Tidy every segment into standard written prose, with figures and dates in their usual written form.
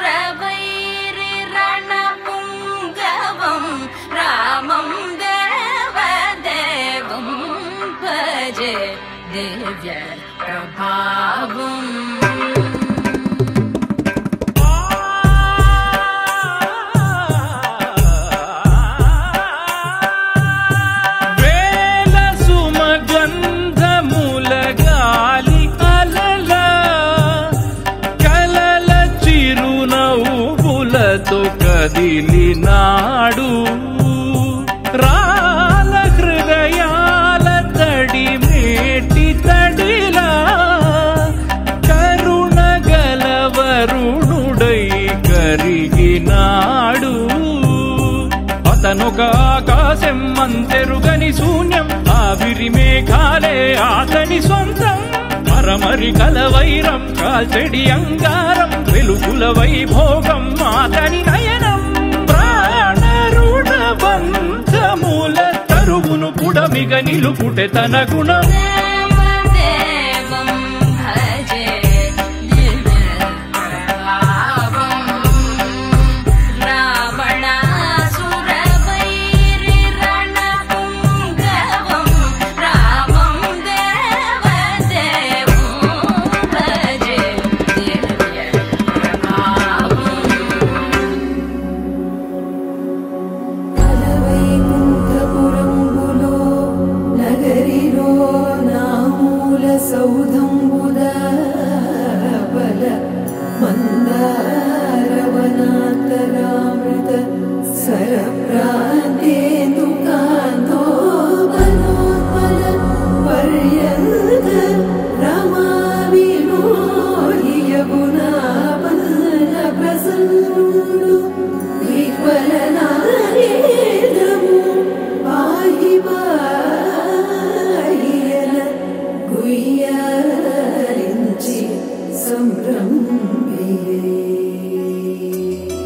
रावणासुरवैरि रणपुङ्गवं रामं देवदेवं भजे दिव्य प्रभावम् కదిలినాడు రాల హృదయాల తడి మేటి తడిలా కరుణ గలవరుణుడై కరిగినాడు అతనొక ఆకాశం అంతెరుగని శూన్యం ఆవిరి మేఘాలే అతని సొంతం మరమరి కలవైరం కాల్చెడి అంగారం వెలుగుల వైభోగం అతని నయనం ప్రాణరుణ బంధముల తరువును పుడమిగ నిలుపుటె తన గుణం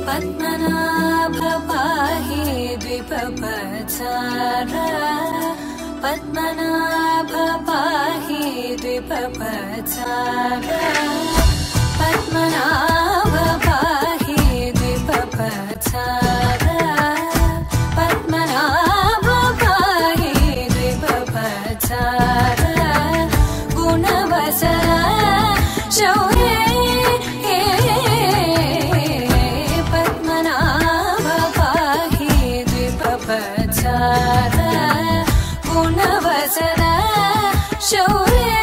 पद्मनाभ पाहि द्विपपचारा पद्मनाभ पाहि द्विपपचारा पद्मनाभ पाहि द्विपपचारा गुणवसरा शौर्ये पद्मनाभ पाहि द्विपपचारा गुणवसरा शौर्ये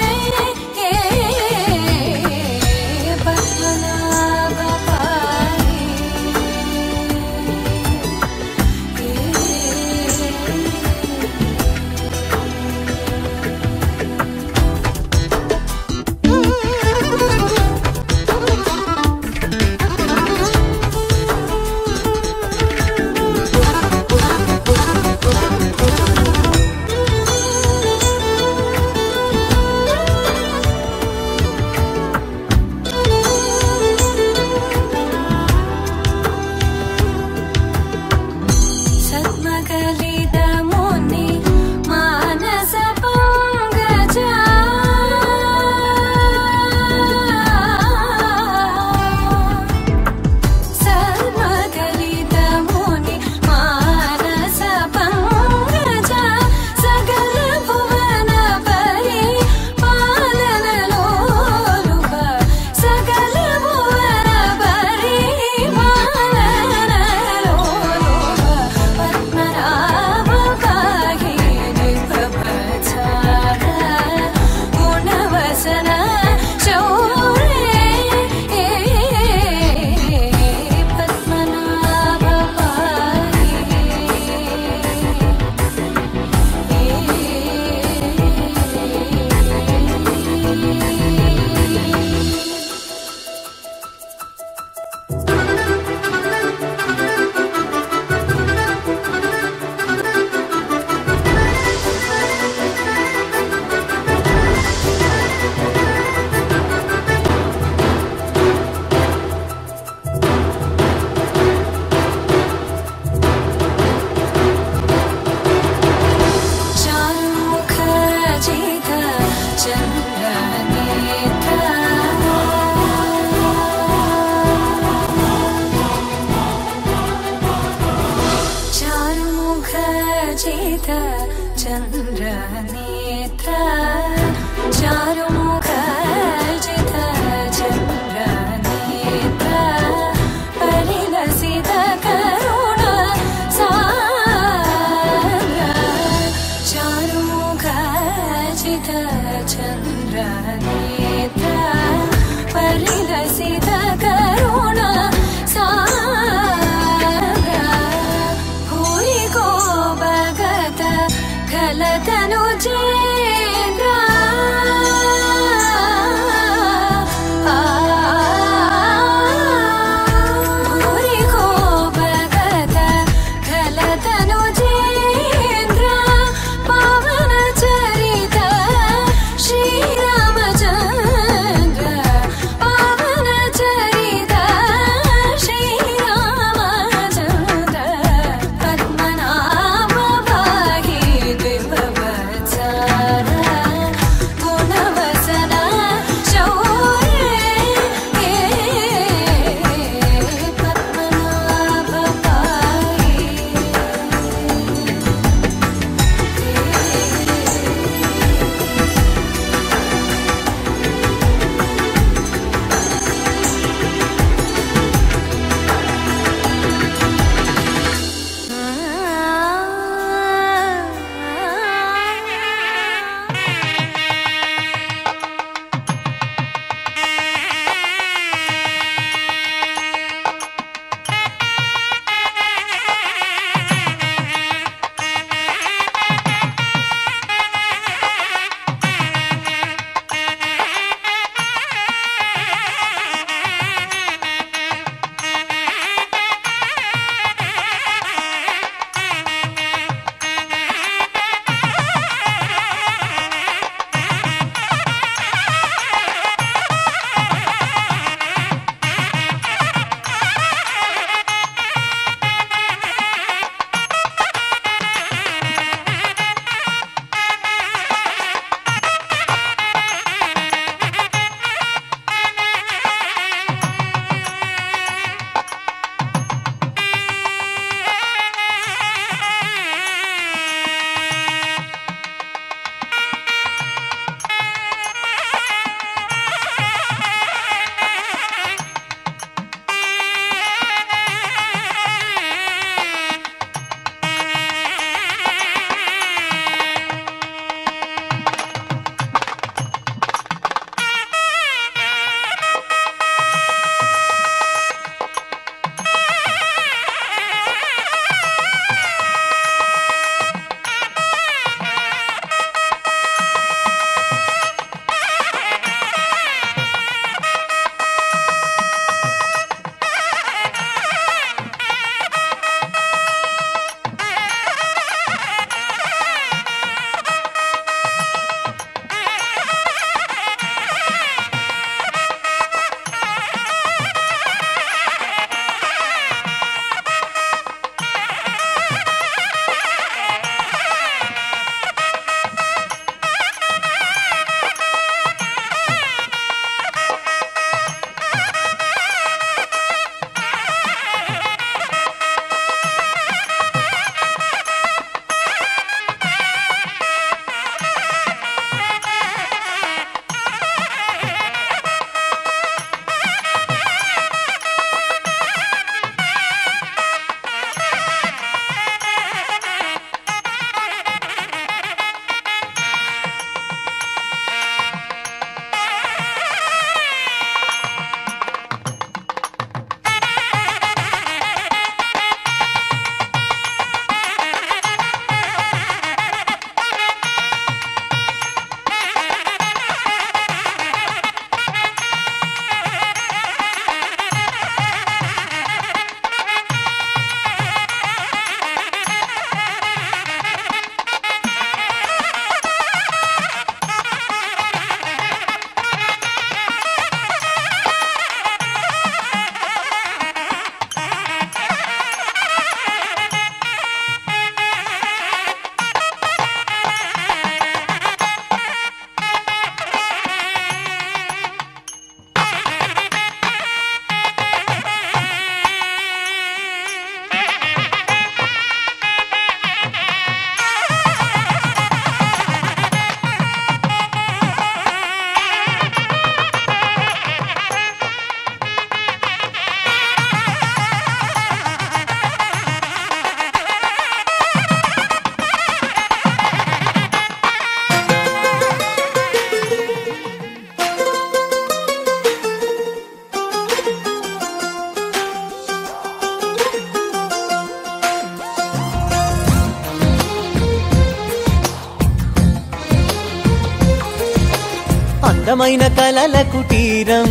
అందమైన కలల కుటీరం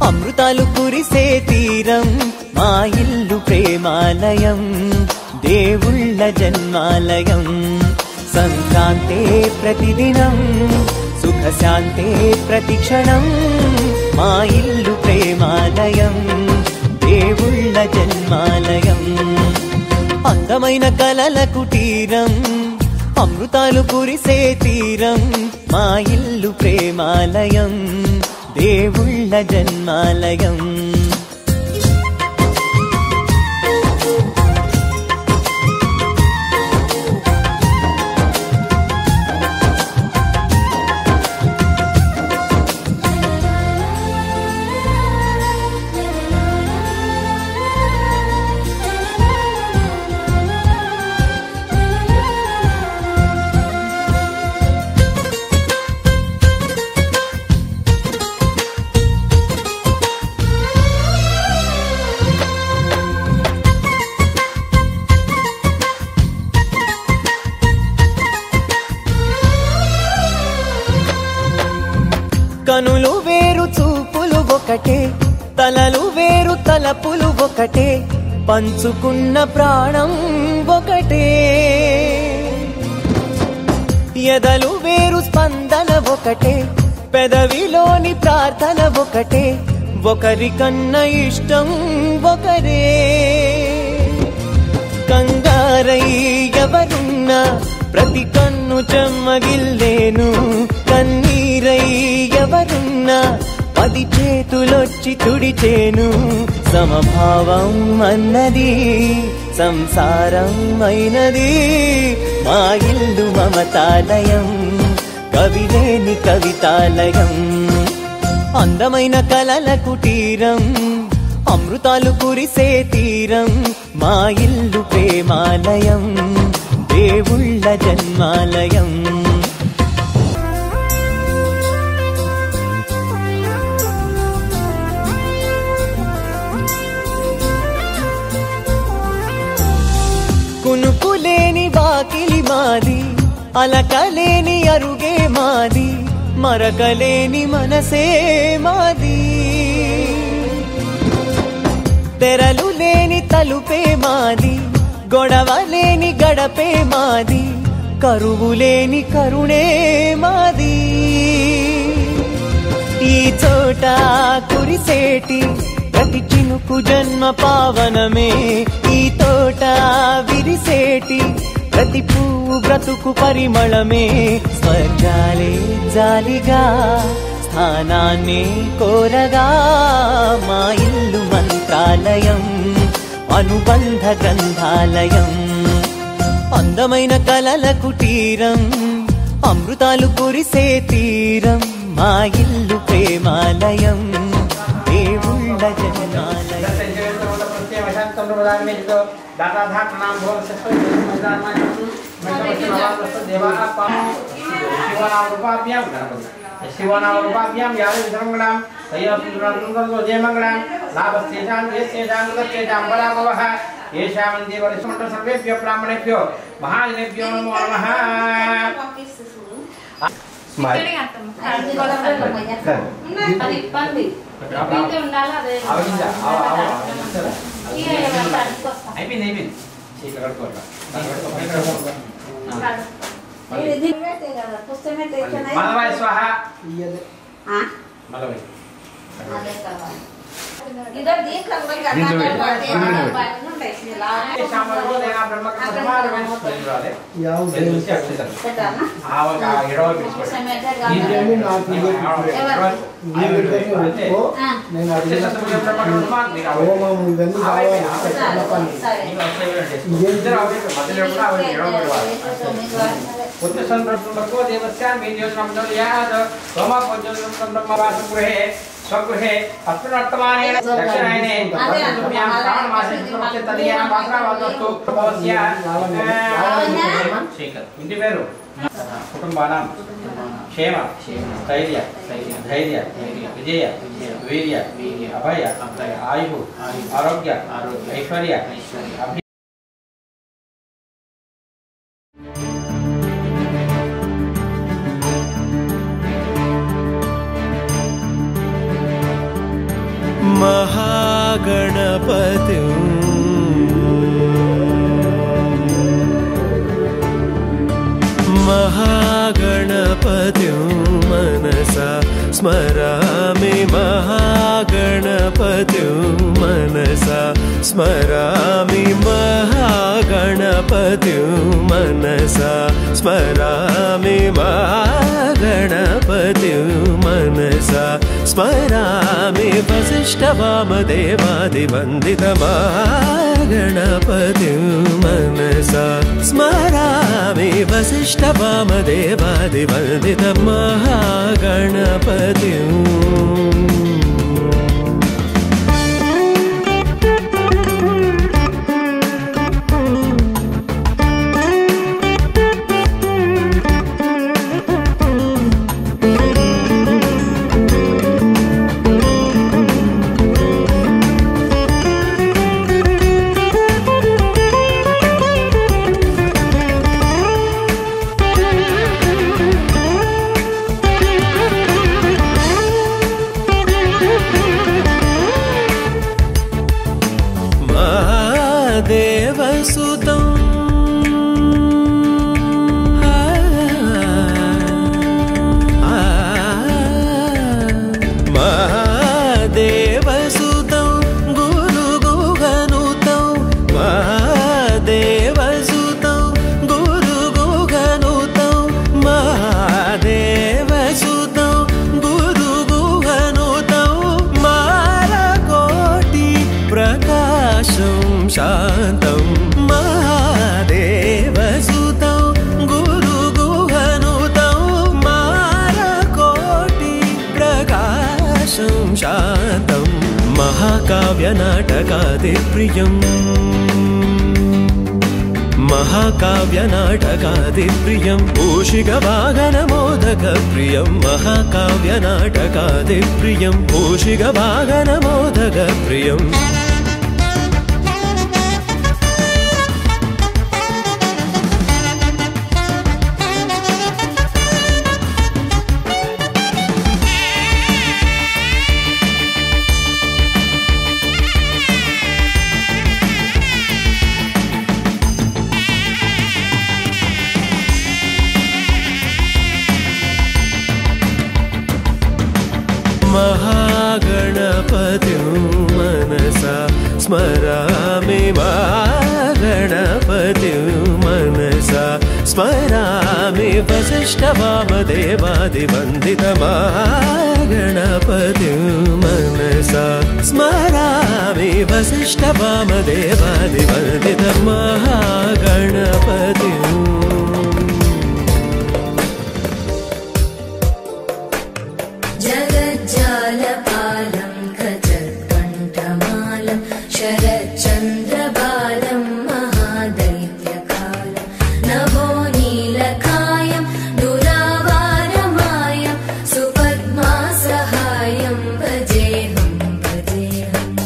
అమృతాలు కురిసే తీరం మా ఇల్లు ప్రేమాలయం దేవుళ్ళ జన్మాలయం సంక్రాంతే ప్రతిదినం సుఖశాంతే ప్రతిక్షణం మా ఇల్లు ప్రేమాలయం దేవుళ్ళ జన్మాలయం అందమైన కలల కుటీరం అమృతాలు కురిసే తీరం మా ఇల్లు ప్రేమాలయం దేవుళ్ళ జన్మాలయం కనులు వేరు చూపులు ఒకటే తలలు వేరు తలపులు ఒకటే పంచుకున్న ప్రాణం ఒకటే ఎదలు వేరు స్పందన ఒకటే పెదవిలోని ప్రార్థన ఒకటే ఒకరికన్నా ఇష్టం ఒకరే కంగారై ఎవరున్నా ప్రతి కన్ను చెమ్మగిల్లేను కన్నీరై ఎవరున్నా 10 చేతులొచ్చి తుడిచేను సమభావం అన్నది సంసారం అయినది మా ఇల్లు మమతాలయం కవిలేని కవితాలయం అందమైన కలల కుటీరం అమృతాలు కురిసే తీరం మా ఇల్లు ప్రేమాలయం దేవుళ్ళ జన్మాలయం కునుకులేని వాకిలి మాది అలకలేని అరుగే మాది మరకలేని మనసే మాది తెరలు లేని తలుపే మాది గొడవ లేని గడపే మాది కరువు లేని కరుణే మాది ఈ చోట కురిసేటి ప్రతి చినుకు జన్మ పావనమే ఈ తోట విరిసేటి ప్రతి పువ్వు బ్రతుకు పరిమళమే స్వర్గాలే జాలిగా స్థానాన్ని కోరగా మా ఇల్లు మంత్రాలయం అనుబంధ గ్రంథాలయం అందమైన కలల కుటీరం అమృతాలు కురిసే తీరం మా ఇల్లు ప్రేమాలయం దేవుళ్ళ జన్మాలయం शिवनामरूपाभ्यां यादविधर्मणां तयोः जयमङ्गलां लाभस्तेषां येषां गुणस्तेषां बलाभवः येषां देवरिषमण्डल सर्वेभ्यो ब्राह्मणेभ्यो महाजनेभ्यो नमो नमः మలవాయ స్వాహ మలవాయ इधर देख लग रहा है शामलो देना ब्रह्म का समार में परिवारे याव देवस्य अक्षर आवगा हिरो बिस्को ये जमीन आप ये को నేను అడిగిన బ్రహ్మ दिखा ఓం ముందని బావా ఇద్దరు అవే మధ్యలో కూడా అవే हिरो పరివారే ఉత్త సంప్రదాయకు దేవస్య మీడియో సంబంధం యాద రోమ పూజనం బ్రహ్మవాస గృహే स्वगृहे अत्युत्तमानेन दक्षिणायने वसन्तुभ्यां श्रावणमासे शुक्लपक्षे तदीयां वासरावस्तु भवस्य शेखर इंటి పేరు కుటుంబానాం క్షేమ స్థైర్య ధైర్య విజయ వీర్య అభయ ఆయు ఆరోగ్య ఐశ్వర్య महागणपतिं मनसा स्मरामि महागणपतिं मनसा स्मरामि महागणपतिं मनसा स्मरामि महागणपतिं मनसा स्मरामि वसिष्ठवामदेवादिवन्दित महागणपतिं मनसा स्मरामि वसिष्ठवामदेवादिवन्दित महागणपतिं देवसुतं महादेवसुतं गुरुगुहनुतं महादेवसुतं गुरुगुहनुतं महादेवसुतं गुरुगुहनुतं मालकोटि प्रकाशं शान्तं महादेवसुतं गुरुगुहनुतं मालकोटि प्रकाशं शान्तं महाकाव्यनाटकादिप्रियं महाकाव्यनाटकादिप्रियं पूषिकवाहनमोदकप्रियं महाकाव्यनाटकादिप्रियं पूषिकवाहनमोदकप्रियं महागणपतिं मनसा स्मरामि महागणपतिं मनसा स्मरामि वसिष्ठवामदेवादिवन्दित महागणपतिं मनसा स्मरामि वसिष्ठवामदेवादिवन्दित महागणपतिं जगज्जालपालं खजत्कण्ठमालं शरच्चन्द्रबालं महादैत्यकालं नभोनीलकायं दुरावारमायं सुपद्मासहायं भजेऽहं भजेऽहम्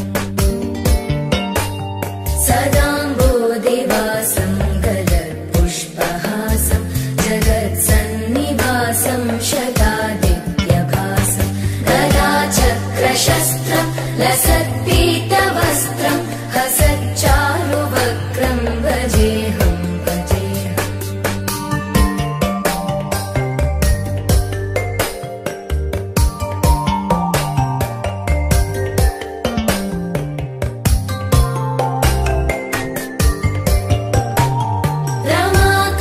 सदाम्बोधिवासं गलत्पुष्पहासं जगत्सन्निवासं शतादित्यभासं गदाचक्रशस्त्रं लसत्पीतवस्त्रं हसच्चारुवक्त्रं भजेऽहं भजेऽहम्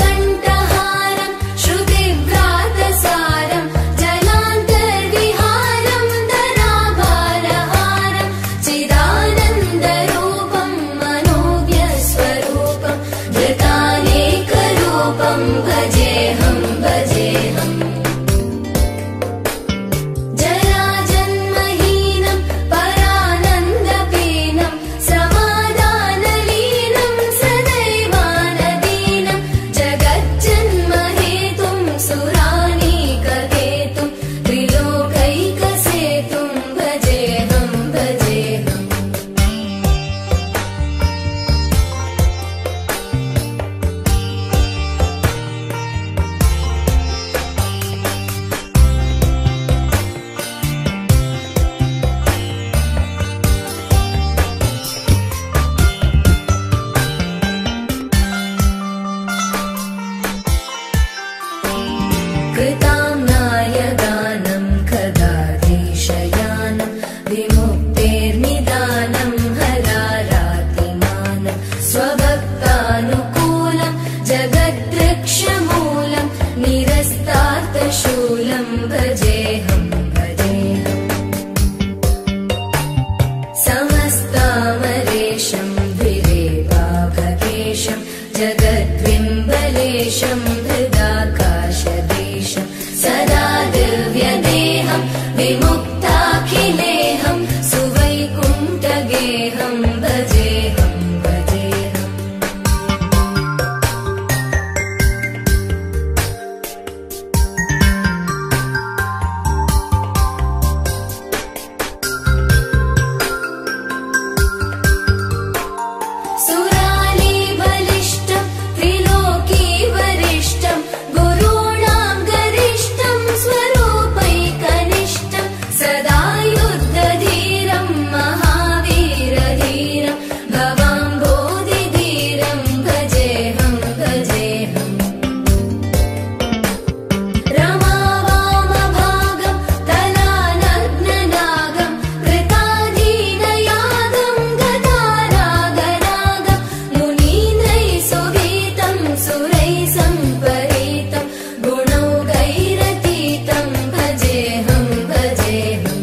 रमाकण्ठहारं श्रुतिव्रातसारं जलान्तर्विहारं धराभारहारं चिदानन्दरूपं देशं हृदाकाशदेशं सदा दिव्यदेहं विमुक्ताखिलेहं सुवैकुण्ठगेहं भजेहं भजेहम् सुराली बलिष्ठं त्रिलोकी वरिष्ठं गुरूणां गरिष्ठं स्वरूपैकनिष्ठं सदा युद्धधीरं महावीरधीरं भवाम्भोधिधीरं भजेहं भजेहम् रमावामभागं तलानग्ननागं कृताधीनयागं गदारागरागं मुनीन्द्रैः सुगीतं सुरैः सम्परीतं गुणौघैरतीतं भजेहं भजेहम्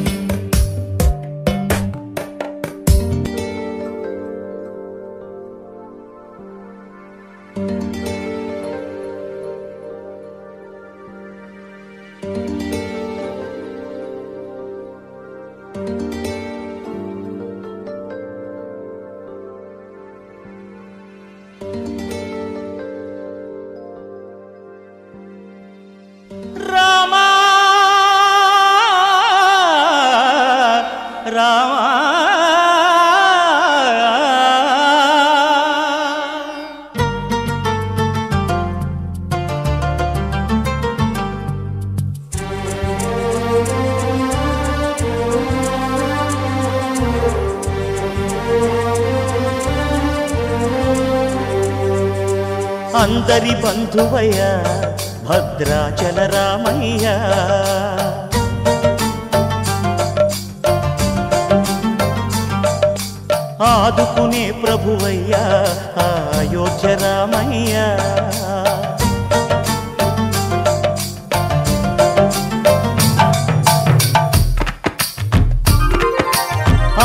రామా రామా అందరి బంధువయ్య భద్రాచల రామయ్య ఆదుకునే ప్రభువయ్య అయోధ్య రామయ్య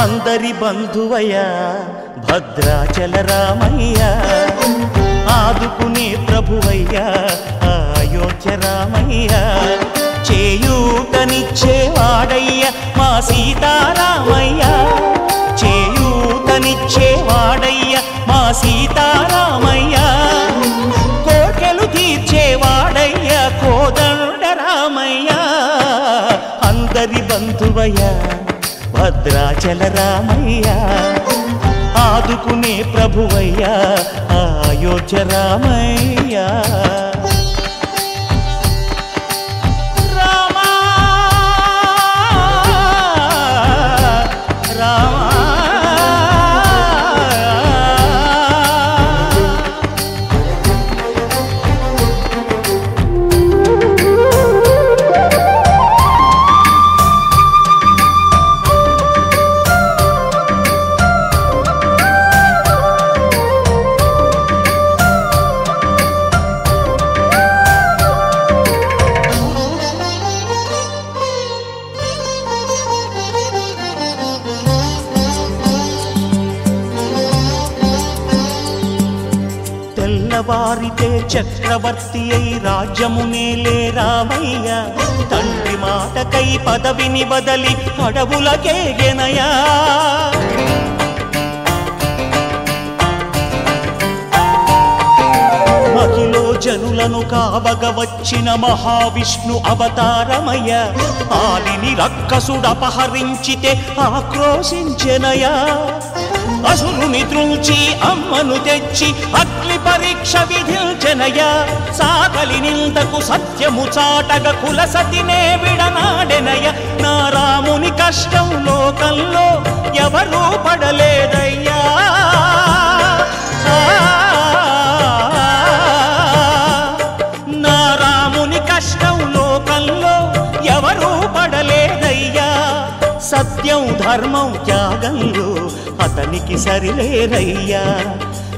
అందరి బంధువయ్య భద్రాచల రామయ్య ఆదుకునే ప్రభువయ్య అయోధ్య రామయ్య చేయూతనిచ్చేవాడయ్య మా సీతారామయ్య చేయూతనిచ్చేవాడయ్య మా సీతారామయ్య కోర్కెలు తీర్చేవాడయ్య కోదండ రామయ్య అందరి బంధువయ్య భద్రాచల రామయ్య ఆదుకునే ప్రభువయ్య అయోధ్య రామయ్య రామా రామా తెల్లవారితే చక్రవర్తి అయి రాజ్యమునేలే రామయ్య తండ్రి మాటకై పదవిని బదలి అడవులకేగెనయా మహిలో జనులను కావగ వచ్చిన మహావిష్ణు అవతారమయ్య ఆలిని రక్కసుడపహరించితే ఆక్రోశించెనయా అసురుని త్రుంచి అమ్మను తెచ్చి అగ్ని పరీక్ష విధించెనయా సాగలి నిందకు సత్యము చాటగ కుల సతినే విడనాడెనయ నా రాముని కష్టం లోకంలో ఎవరూ పడలేదయ్యా నా రాముని కష్టం లోకంలో ఎవరూ పడలేదయ్యా సత్యం ధర్మం త్యాగంలో అతనికి సరిలేరయ్యా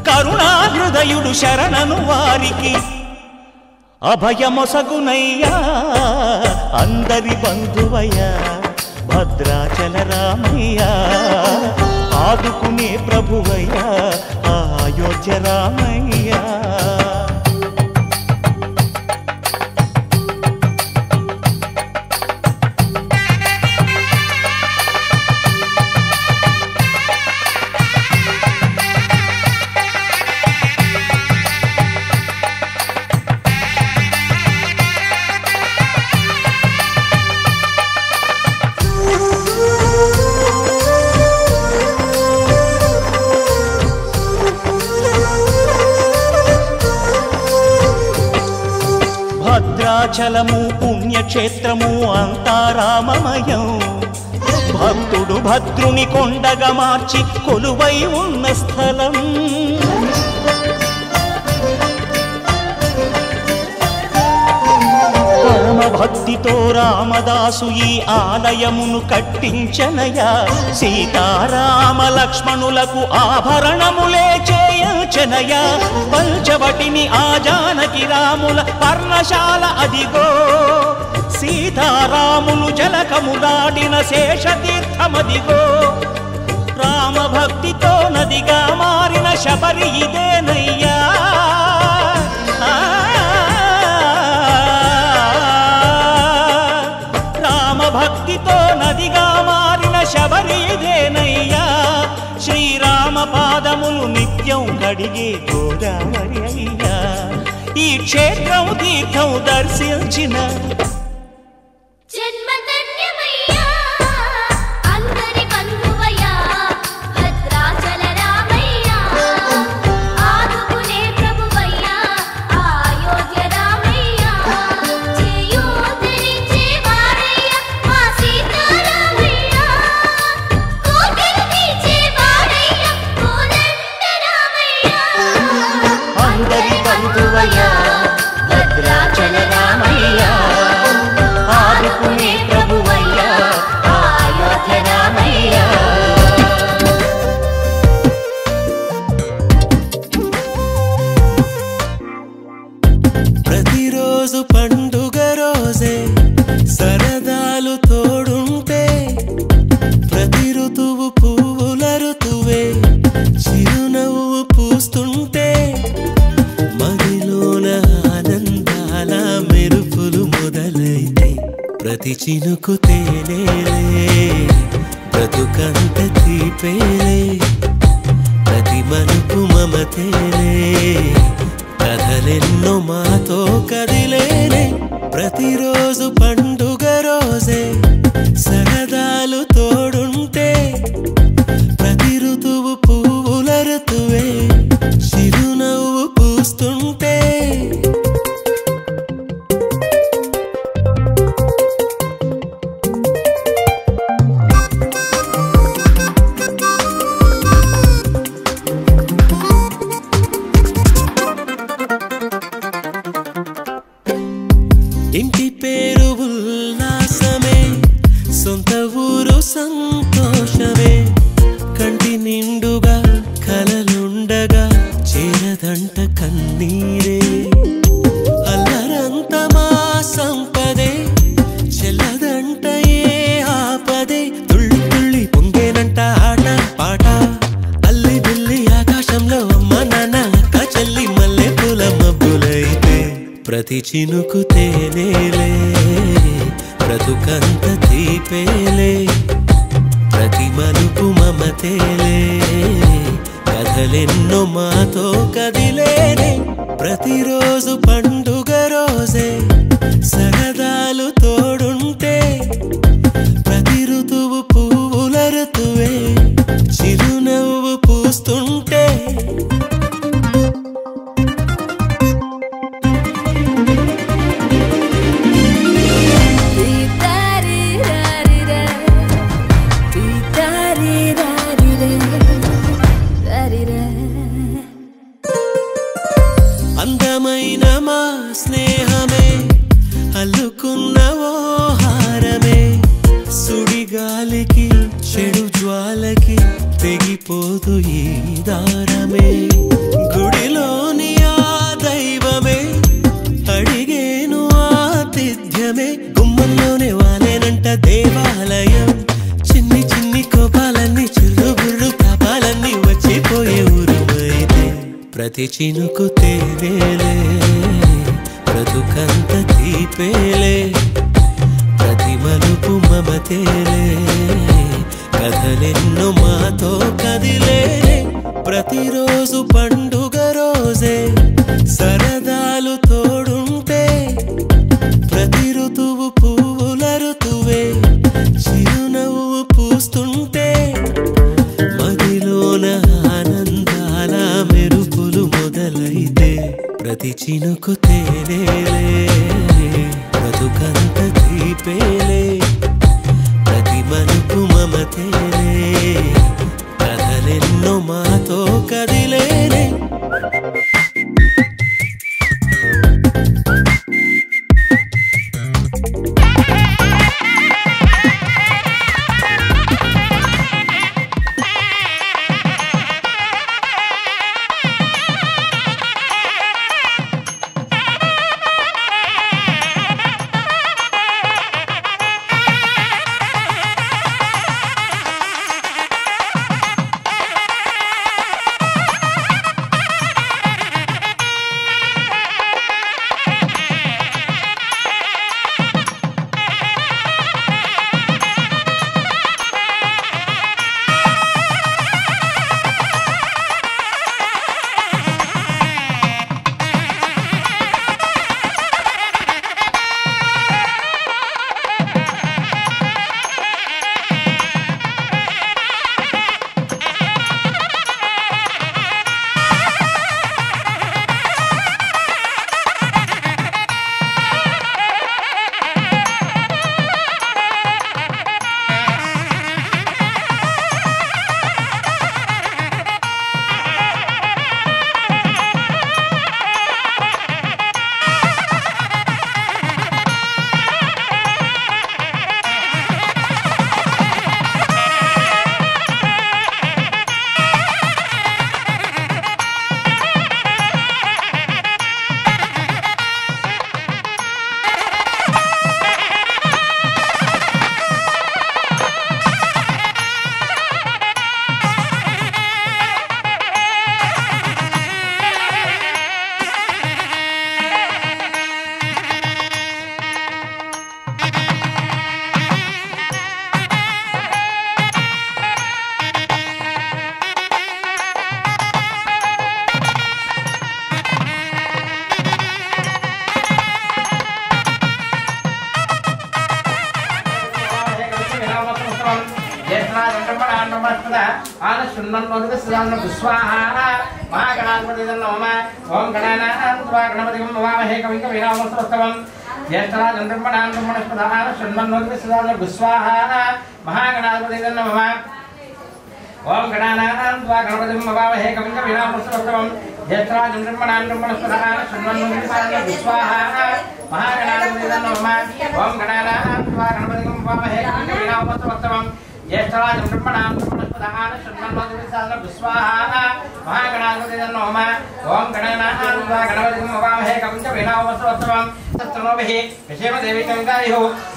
కరుణా హృదయుడు శరణను వారికి అభయమొసగునయ్యా అందరి బంధువయ్యా భద్రాచల రామయ్య ఆదుకునే ప్రభువయ్యా అయోధ్య రామయ్య భద్రాచలము పుణ్యక్షేత్రము అంతా రామమయం. భక్తుడు భద్రుని కొండగా మార్చి కొలువై ఉన్న స్థలం. పరమ భక్తితో రామదాసు ఈ ఆలయమును కట్టించనయా. సీతారామ లక్ష్మణులకు ఆభరణములే చేయించనయా. పంచవటిని ఆ జానకి రాముల పర్ణశాల అదిగో. సీతారాములు జలకములాడిన శేషతీర్థమదిగో. రామభక్తితో నదిగా మారిన శబరి ఇదేనయ్యా. రామభక్తితో నదిగా మారిన శబరి ఇదేనయ్యా. శ్రీరామ పాదములు నిత్యం కడిగే గోదావరి అయ్యా. ఈ క్షేత్రం తీర్థం దర్శించిన భద్రాచల రామయ్య ఆదుకునే ప్రభువయ్య అయోధ్య రామయ్య. ప్రతిరోజు పండుగ రోజే సరదాలు తోడుంటే. ప్రతి ఋతువు పువ్వుల ఋతువే చిరునవ్వు పూస్తుంటే. మదిలోన ఆనందాల మెరుపులు మొదలైతే. ప్రతి చినుకు తేనేలే బ్రతుకంత తీపేలే. ప్రతి మలుపు మమతేలే కథలెన్నో మాతో కదిలేనే. ప్రతిరోజు పండుగ రోజే సరదాలు తోడుంటే. ప్రతి ఋతువు పువ్వుల ఋతువే చిరునవ్వు పూస్తుంటే. ఇంటి పేరు ఉల్లాసమే, సొంత ఊరు సంతోషమే. కంటి నిండుగా కలలుండగా చేరదంట కన్నీరే. అల్లరంత మా సంపదే చెల్లదంట ఏ ఆపదే. తుళ్ళి తుళ్ళి పొంగేనంట ఆట పాట. అల్లి బిల్లి ఆకాశంలో అమ్మ నాన్న అక్క చెల్లి మల్లె పూల మబ్బులైతే. ప్రతి చినుకు తేనేలే బ్రతుకంత తీపేలే. ప్రతి మలుపు మమతేలే కథలెన్నో మాతో కదిలేనే. ప్రతిరోజు పండుగ రోజే సరదాలు తోడుంటే. ప్రతి ఋతువు పువ్వుల ఋతువే చిరునవ్వు పూస్తుంటే. అందమైన మా స్నేహమే అల్లుకున్న ఓ హారమే. సుడిగాలికి చెడు జ్వాలకి తెగిపోదు ఈ దారమే. గుడిలోని ఆ దైవమే అడిగేను ఆతిథ్యమే. గుమ్మంలోనే వాలేనంట దేవాలయం. చిన్ని చిన్ని కోపాలన్నీ చిల్లు బుర్రు తాపాలన్నీ వచ్చిపోయే ఊరుమైతే. ప్రతి చినుకు తేనేలే బ్రతుకంత తీపేలే. ప్రతి మలుపు మమతేలే కథలెన్నో మాతో కదిలేనే. ప్రతిరోజు పండుగ రోజే సరదాలు తోడుంటే. ప్రతి ఋతువు పువ్వుల ఋతువే చిరునవ్వు పూస్తుంటే. మదిలోన ఆనందాల మెరుపులు మొదలైతే. ప్రతి చినుకు తేనేలే आनशुन्नन्नोदित सदानंद स्वाहा महागणाधिपति नमः ओम गणानां त्वा गणपतिं नमामहे कविं कवीनामस्तवं ज्येष्ठराज ब्रह्मणां ब्रह्मणस्पदान शन्मन्नोदित सदानंद स्वाहा महागणाधिपति नमः ओम गणानां त्वा गणपतिं नमामहे कविं कवीनामस्तवं ज्येष्ठराज ब्रह्मणां ब्रह्मणस्पदान शन्मन्नोदित सदानंद स्वाहा महागणाधिपति नमः ओम गणानां त्वा गणपतिं नमामहे कविं कवीनामस्तवं ज्येष्ठराज ब्रह्मणां ब्रह्मणस्पदान शन्मन्नोदित सदानंद स्वाहा महागणाधिपति नमः ओम गणानां त्वा गणपतिं नमामहे कविं कवीनामस्तवं तत्तनोभिः विषेम देवी गंगायुः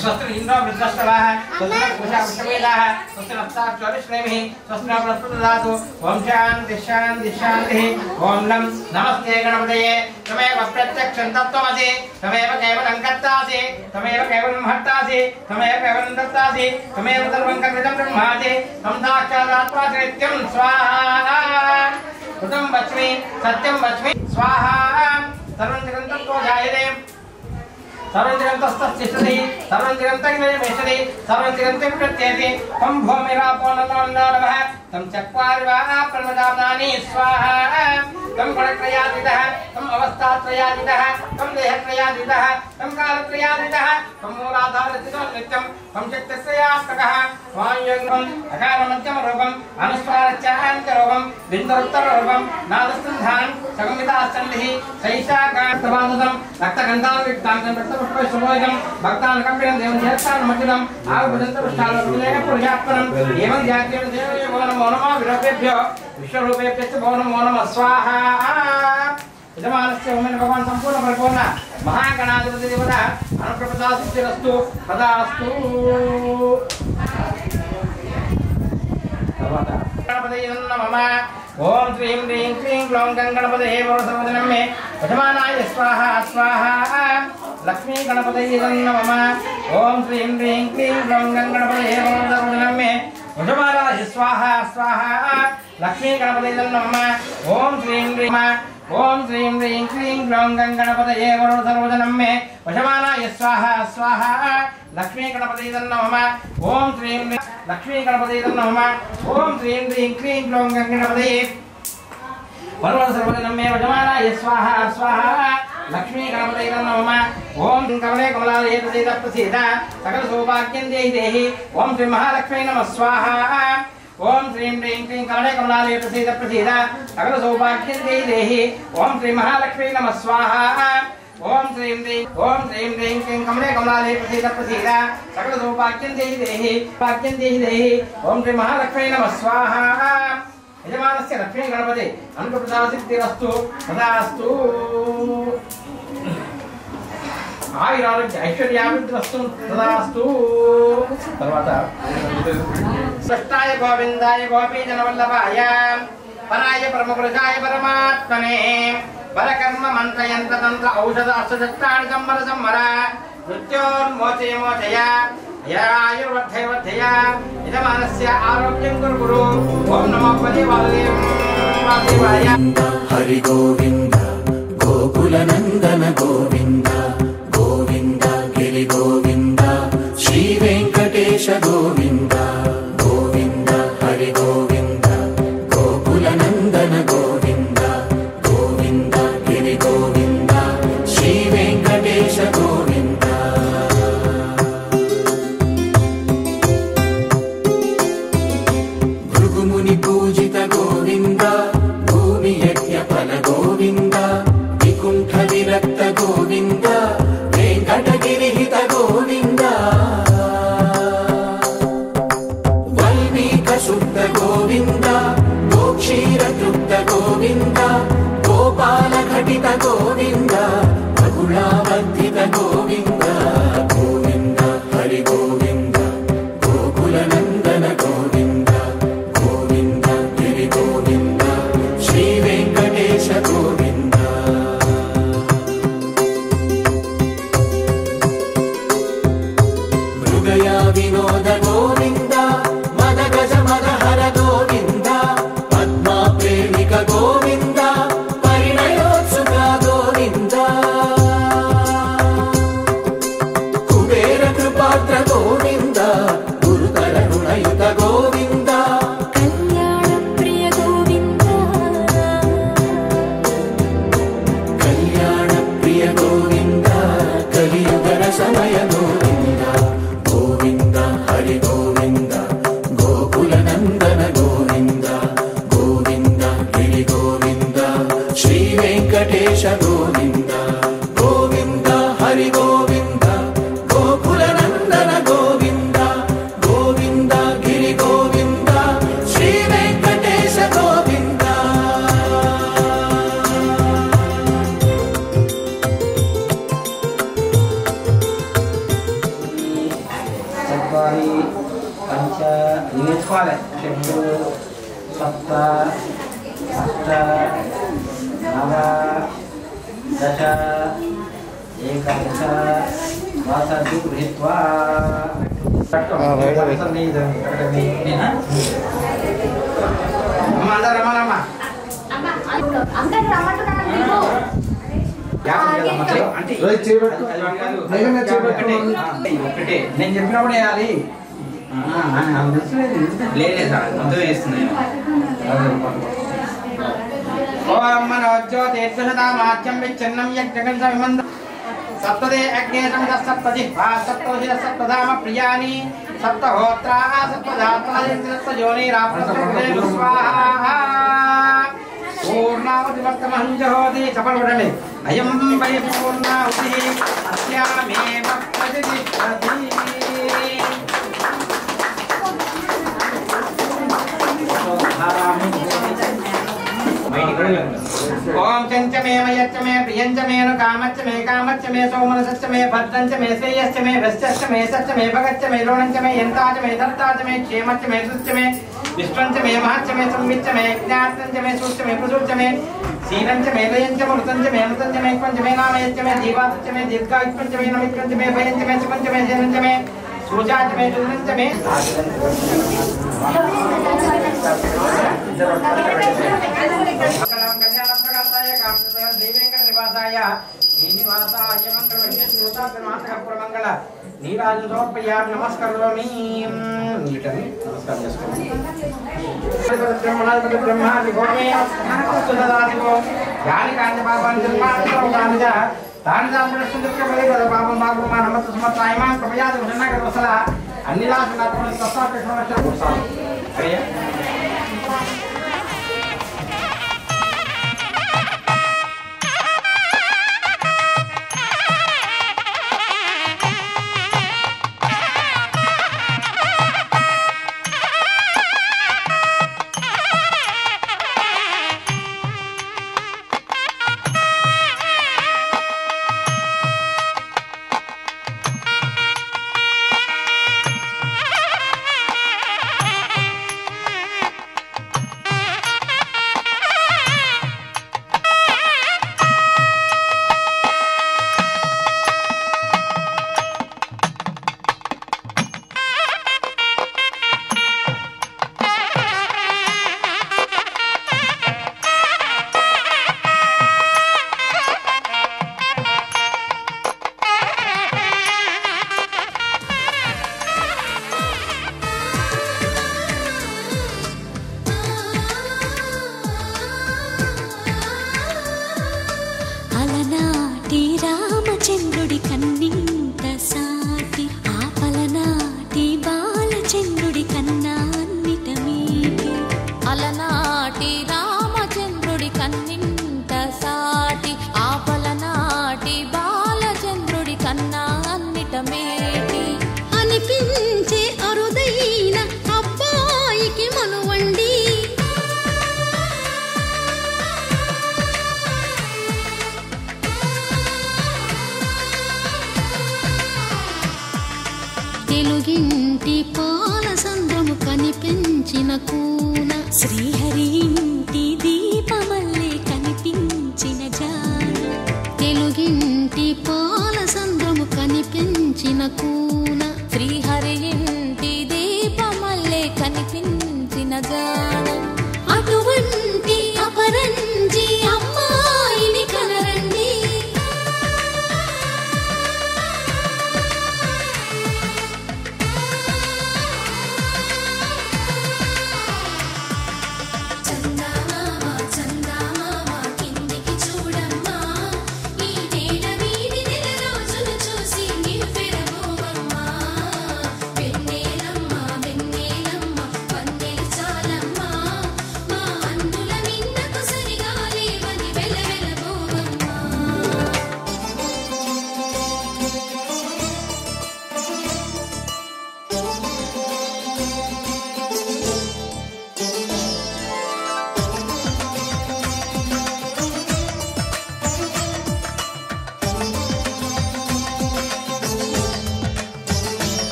स्वस्ति इंद्र वृद्धस्तवाः स्वस्ति पूषा विश्ववेदाः स्वस्ति नक्षत्राः ज्योतिष्नेमिः स्वस्ति बृहस्पतिर्ददातु ओम शान्ति शान्ति शान्तिः ओम नमस्ते गणपतये तमेव प्रत्यक्षं तत्त्वमसि तमेव केवलं कर्तासि तमेव केवलं हर्तासि तमेव केवलं दत्तासि तमेव सर्वं कल्पितं ब्रह्मासि तं साक्षादात्मा नित्यं स्वाहा कृतं वच्मि सत्यं वच्मि स्वाहा सर्वं जगन्तं जायते सर्वं जगन्तस्तस्तिष्ठति सर्वं जगन्तग्निर्मेषति सर्वं जगन्तं प्रत्येति तं भूमिरापो नमः तं चक्वारिवा प्रणदाम्नानि स्वाहा तं गुणत्रयातीतः तं अवस्थात्रयातीतः तं देहत्रयातीतः तं कालत्रयातीतः तं मूलाधारस्थितो नित्यं तं शक्तित्रयात्मकः वायुयोगं अकारमध्यमरूपम् अनुस्वारच्चान्तरूपं बिन्दुरुत्तररूपं नादस्तन्धान् संहितासन्धिः सैषाकान्तवादनं रक्तगन्धानुयुक्तान्तं रक्तपुष्पशुभोजं भक्तान् कम्पिनं देवं ज्येष्ठान् आगुपदन्तपुष्टालुलेख पुरुषात्मनम् एवं जातीय देवो नमो नमः विरूपेभ्यो विश्वरूपेभ्यश्च भो नमो नमः स्वाहा यजमानस्य होमेन भगवान् सम्पूर्ण परिपूर्ण महागणाधिपति देवता अनुप्रपदा सिद्धिरस्तु तदास्तु गणपतये नमः ओम श्रीं ह्रीं क्लीं ग्लौं गणपतये वरदवदनं मे यजमानाय स्वाहा स्वाहा लक्ष्मी गणपतये नमः ओम श्रीं ह्रीं क्लीं ग्लौं गणपतये वरदवदनं मे यजमानाय स्वाहा स्वाहा लक्ष्मी गणपतये नमः ओम श्रीं ह्रीं क्लीं ग्लौं गणपतये वरदवदनं मे यजमानाय स्वाहा स्वाहा लक्ष्मी गणपतये नमः ओम श्रीं लक्ष्मी गणपतये नमः ओम श्रीं ह्रीं क्लीं ग्लौं गणपतये वरदवदनं मे यजमानाय स्वाहा स्वाहा लक्ष्मी गणपतये नमः ओम कमले कमलालये प्रसीद सकल सौभाग्यं देहि ओम श्री महालक्ष्मी नमः स्वाहा ओम श्रीं ह्रीं क्लीं कमले कमलालये प्रसीद सकल सौभाग्यं देहि ओम श्री महालक्ष्मी नमः स्वाहा ओम श्रीं ह्रीं क्लीं कमले कमलालये प्रसीद सकल सौभाग्यं देहि ओम श्री महालक्ष्मी नमः स्वाहा यजमानस्य लक्ष्मी गणपति अनुप्रदा सिद्धिरस्तु तदास्तु आयुरारोग्य ऐश्वर्याभिवृद्धिरस्तु तदास्तु తర్వాత सष्टाय गोविंदाय गोपीजनवल्लभाय पराय परमपुरुषाय परमात्मने परकर्म मंत्रयंत्र तंत्र औषध अष्टदष्टानि संवर संवर मृत्योर्मोचय मोचय आयुर्वर्धय वर्धय यजमानस्य आरोग्यं कुरु ओम नमो वासुदेवाय हरि गोविंद गोकुलनंदन गोविंद गोविंद गिरि गोविंद श्री वेंकटेश गोविंद गोविंद हरि गोविंद गोकुलनंदन गोविंद गोविंद गिरि गोविंद श्री वेंकटेश गोविंद भृगुमुनि पूजित गोविंद भूमि यज्ञ फल गोविंद विकुंठ विरक्त गोविंद वेंकटगिरिहित गोविंद वल्मीक शुद्ध गोविंद गोक्षीर तृप्त गोविंद गोपाल घटित गोविंद बगुलावर्धित गोविंद गोविंद हरि गोविंद गोकुलनंदन गोविंद गोविंद गिरि गोविंद श्री वेंकटेश गोविंद मृगया विनोद गोविंद मद गज मदहर गोविंद पद्मा प्रेमिक गोविंद परिणयोत्सुक गोविंद सप्त अष्ट नव दश एकादश वासर्ति गृहीत्वा ఒకటే నేను చెప్పినప్పుడు వేయాలి లేదా ముందు వేస్తున్నాయి ఓం మనోజ్యోతిర్దశతామాచ్యం విచ్ఛిన్నం యజ్ఞకం సమిమంద సప్తదే అగ్నే సమిత సప్తజిహ్వా సప్తవశిర సప్తధామ ప్రియాని సప్తహోత్రా సప్తధాత్రాది సప్తయోనిరాప్తస్వదేవ స్వాహా పూర్ణావతి వర్తమహం జహోతి చపలవడమే అయం వై పూర్ణావతి అస్యామేవ ప్రతిష్ఠతి ओम चंच मे मयच्च मे प्रियंच मे नु कामच्च मे कामच्च मे सौमनसच्च मे भद्रंच मे श्रेयश्च मे भस्यश्च मे सच्च मे भगच्च मे लोणंच मे यंताच मे दत्ताच मे क्षेमच्च मे सुच्च मे विश्वंच मे महच्च मे संविच्च मे ज्ञातंच मे सुच्च मे प्रसुच्च मे सीनंच मे लयंच मृतंच मे अमृतंच मे क्वंच मे नामयच्च मे जीवातच्च मे दीर्घायुष्यंच मे नमित्वंच मे भयंच मे सुपंच मे जयंच मे सूजाच मे दुर्नंच मे నీరాజు సమర్పయామి నమస్కరోమి నమస్కారం చేసుకోండి బ్రహ్మాది గోమే నమస్కృతదాదివో యాని కాంత పాపాన్ని జన్మాంతరౌగానిగా తాని దాంపడస్తుందుకే పాపం పాపం మా నమస్త సమర్పాయమా కమయాది ఉదన్నగ వసల అన్నిలాసనాత్మని తస్సాకృష్ణ గురుసాలు అయ్యా చంద్రుడి కన్నింత సాటి ఆపలనాటి బాలచంద్రుడి కన్నా అన్నిట మీటి అలనాటి రామచంద్రుడి కన్నింత సాటి ఆపలనాటి బాలచంద్రుడి కన్నా అన్నిట మేటి అనిపించే అరుదైన అబ్బాయికి మనువండి తెలుగింటి పాలసంద్రము కనిపించిన కూన శ్రీహరి ఇంటి దీపమల్లే కనిపించిన జాన తెలుగింటి పాలసంద్రము కనిపించిన కూన శ్రీహరి ఇంటి దీపమల్లే కనిపించిన జాన అటువంటి అపరంజి అమ్మాయిని కనరండి ఈ నేల వీడి నెల రోజులు చూసి నీ పెరగోవమ్మ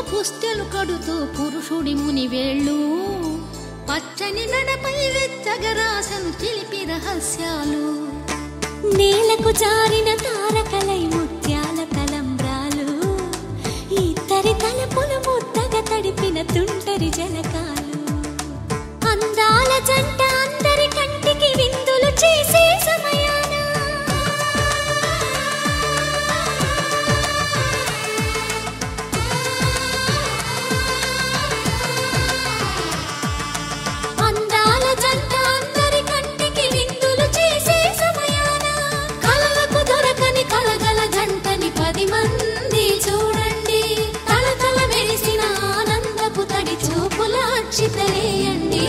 పుస్తెలు కడుతూ పురుషుడి ముని వేళ్ళు పచ్చని నడపై వెచ్చగరాసను చిలిపి రహస్యాలు నేలకు జారిన తారకలై ముత్యాల తలంబ్రాలు ఇద్దరి తలపులు ముద్దగా తడిపిన తుంటరి జలకాలు అందాల జంట అందరి కంటికి విందులు చేసే సమయాన అందాల జంట అందరి కంటికి విందులు చేసే సమయాన కలలకు దొరకని కలగల జంటని 10 మంది చూడండి తలతల మెరిసిన ఆనందపు తడి చూపుల అక్షితలేయండి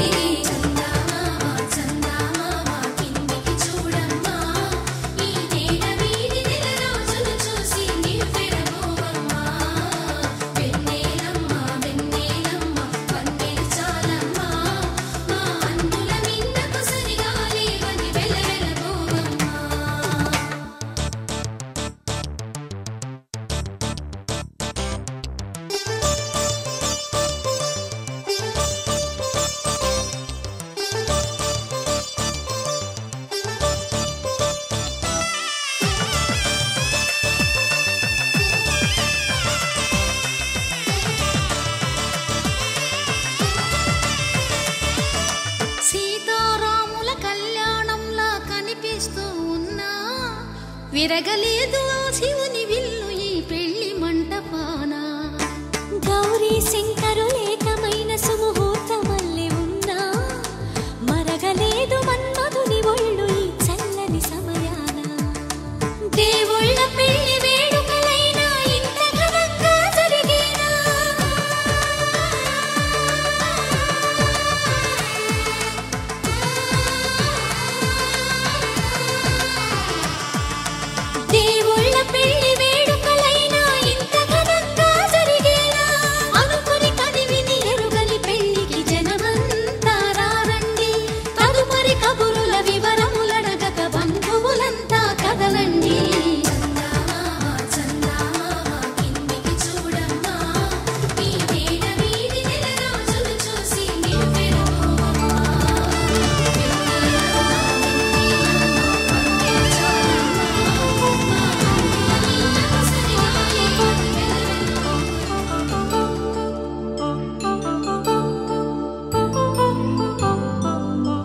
సీతారాముల కళ్యాణంలా కనిపిస్తూ ఉన్నా విరగలేదు ఆ శివుని విల్లు ఈ పెళ్లి మంటపాన గౌరీ శంకరులేకమైన సుముహూర్తమల్లె ఉన్నా మరగలేదు మన్మధుని ఒళ్ళు ఈ చల్లని సమయాన దేవుళ్ళ పెళ్లి వేడుకలైనా ఇంత ఘనంగా జరిగేనా దేవుళ్ళ పెళ్లి వేడుకలైనా ఇంత ఘనంగా జరిగేనా అనుకుని కదివిని ఎరుగని పెళ్లికి జనమంతా రారండి తదుపరి కబురుల వివరములడగక బంధువులంతా కదలండి కిందికి చూడమ్మా ఈ వేడ వీడి నెల రోజులు చూసి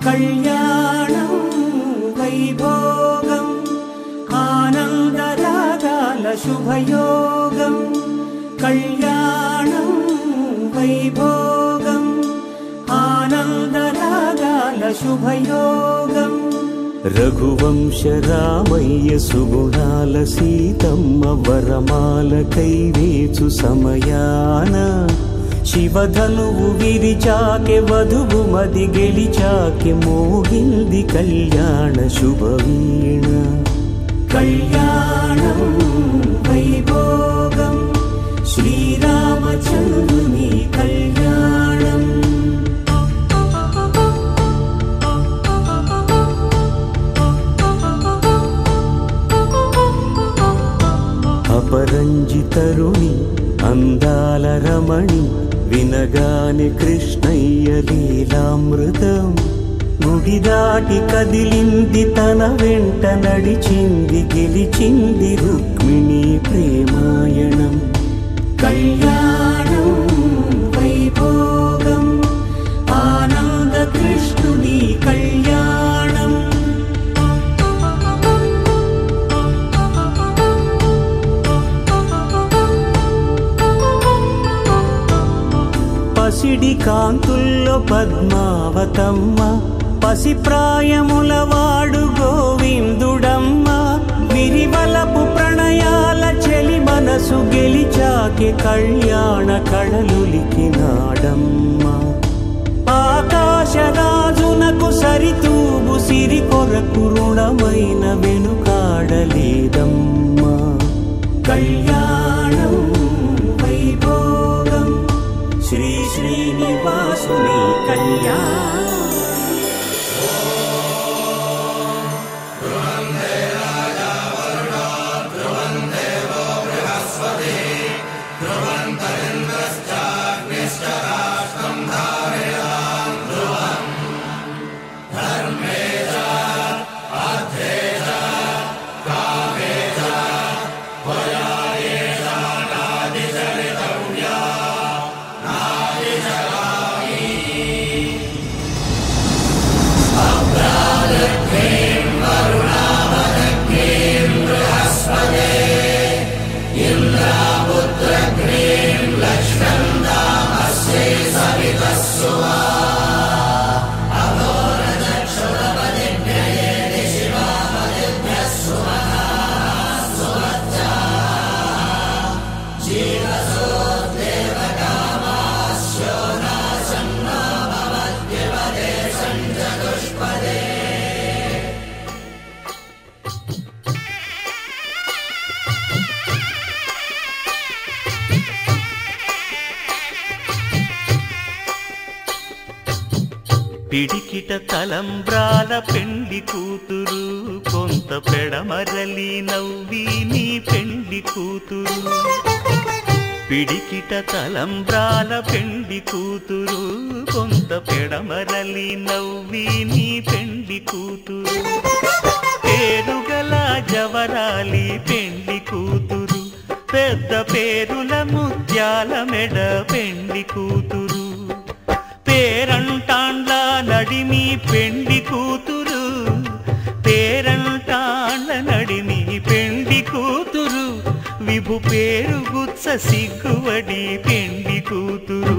కళ్యాణం వైభోగం ఆనందరాగాల శుభయోగం కళ్యాణం వైభోగం ఆనందరాగాల శుభయోగం రఘువంశ రామయ్య సుగుణాల సీతమ్మ వరమాల కైవేచు సమయాన శివధనువు విరిచాకె వధువు మది గెలిచాకె మోగింది కళ్యాణ శుభవీణ కళ్యాణం వైభోగం శ్రీరామచంద్రుని కళ్యాణం అపరంజి తరుణి అందాల రమణి వినగాని కృష్ణయ్య లీలామృతం గుడి దాటి కదిలింది తన వెంట నడిచింది గెలిచింది రుక్మిణి ప్రేమాయణం కళ్యాణం వైభోగం ఆనంద కృష్ణుని కళ్యాణం పసిడి కాంతుల్లో పద్మావతమ్మ పసిప్రాయముల వాడు గోవిందుడమ్మ విరివలపు ప్రణయాల చెలి మనసు గెలిచాకె కళ్యాణ కళలులికినాడమ్మ ఆకాశరాజునకు సరితూబు సిరి కొరకు రుణమైన వెనుకాడలేదమ్మ కళ్యాణం వైభోగం శ్రీ శ్రీనివాసుని కళ్యాణం ధ్రువంతరింద్రస్య పిడికిట తలంబ్రాల పెండి కూతురు కొంత పెడమరలి నవ్వి నీ పెండి కూతురు పిడికిట తలంబ్రాల పెండి కూతురు కొంత పెడమరలి నవ్వి నీ పెండి కూతురు పేరుగల జవరాలి పెండి కూతురు పెద్ద పేరుల ముత్యాల మెడ పెండి కూతురు పేరంటాండ్ల నడిమి పెండి కూతురు పేరంటాండ్ల నడిమి పెండి కూతురు విభు పేరు గుత్స సిగ్గువడి పెండి కూతురు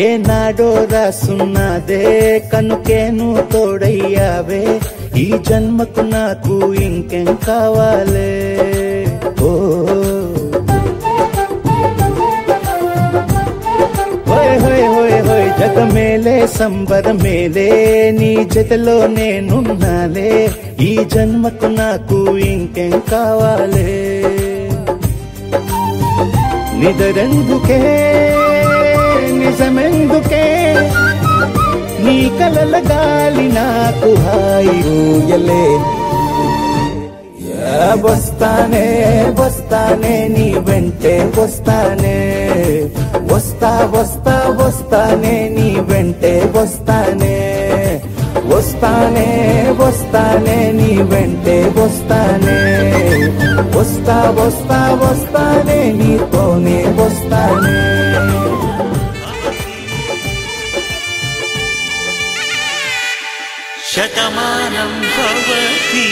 ఏనాడో రాసున్నదే కనుకేను తోడయ్యావే ఈ జన్మకు నాకు ఇంకేం కావాలే ఓ హోయ్ హోయ్ హోయ్ హోయ్ జగమేలే సంబరమేలే నీ జతలో నేనున్నాలే ఈ జన్మకు నాకు ఇంకేం కావాలే నిదరెందుకే నిజమెందుకే నీ కలల గాలి నాకు హాయి ఊయలే వస్తానే వస్తానే నీ వెంటే వస్తానే వస్తా వస్తా వస్తానే నీ వెంటే వస్తానే వస్తానే వస్తానే నీ వెంటే వస్తానే వస్తా వస్తా వస్తానే నీతోనే వస్తానే శతమానం భవతి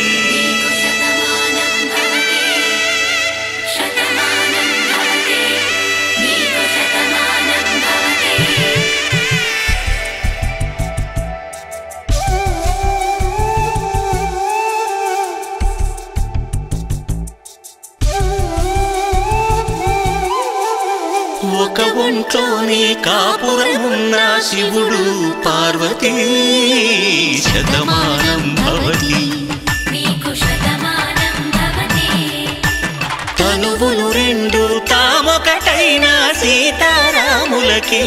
ఒక ఒంట్లోనే కాపురమున్న శివుడు పార్వతీ శతమానం భవతి తనువులు రెండు తామొకటైన సీతారాములకి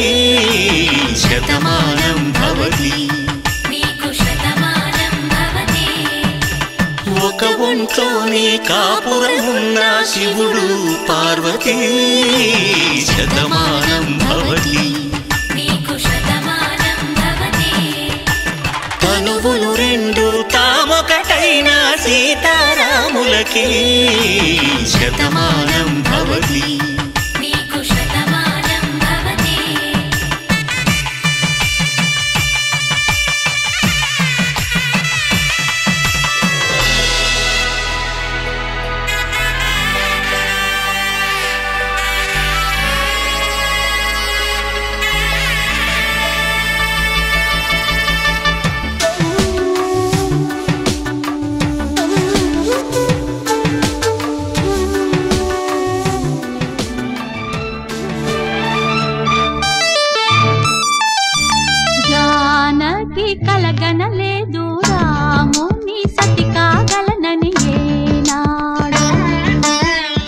శతమానం భవతి ఒక ఒంట్లోనే కాపురమున్న శివుడు పార్వతీ శతమానం భవతి తనువులు రెండు తామొకటైన సీతారాములకి శతమానం భవతి కలగనలేదు రాముని సతి కాగలనని ఏనాడు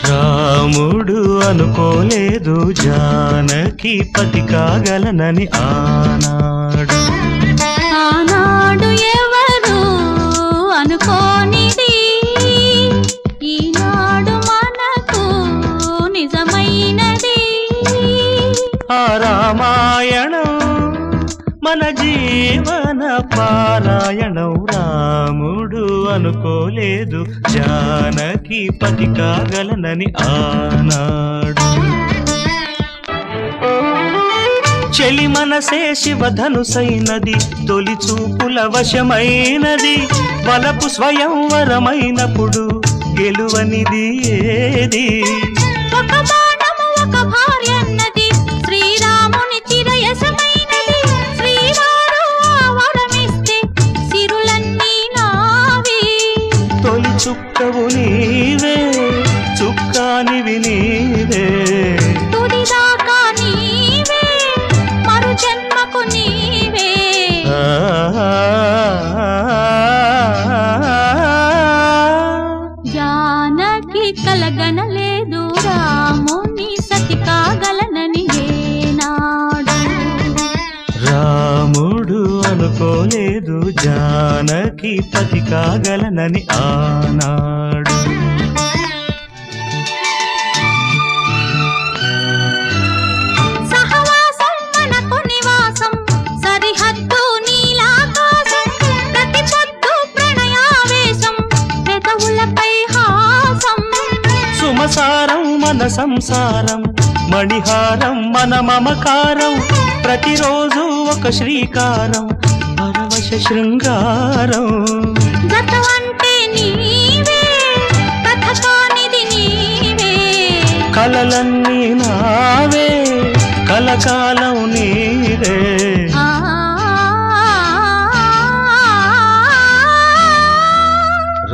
రాముడు అనుకోలేదు జానకి పతి కాగలనని ఆనాడు ఆనాడు ఎవరు అనుకోనిది ఈనాడు మనకు నిజమైనది ఆ రామాయణం మన జీవన పారాయణం రాముడు అనుకోలేదు జానకి పతి కాగలనని ఆనాడు. చెలి మనసే శివధనుసైనది తొలి చూపుల వశమైనది వలపు స్వయంవరమైనప్పుడు గెలువనిది ఏది. ఒక బాణము ఒక భార్య అన్నది శ్రీరాముని చిరయసమైనది శ్రీవారు వరమిస్తే సిరులన్నీ నావి. తొలి చుక్కవు నీవే చుక్కానివి నీవే తుదిదాకా నీవే మరు జన్మకు నీవే. జానకి కలగనలేదు రాముని సతి కాగలనని ఏనాడు. రాముడు అనుకోలేదు జానకి పతి కాగలనని ఆనాడు. సహవాసం మనకు నివాసం సరిహద్దు నీలాకాశం ప్రతి పొద్దు ప్రణయావేశం పెదవులపై హాసం. సుమసారం మన సంసారం మణిహారం మన మమకారం ప్రతిరోజు ఒక శ్రీకారం పరవశ శృంగారం. గత అంటే నీవే కథ కానిది నీవే కలలన్నీ నావే కలకాలం నీవే.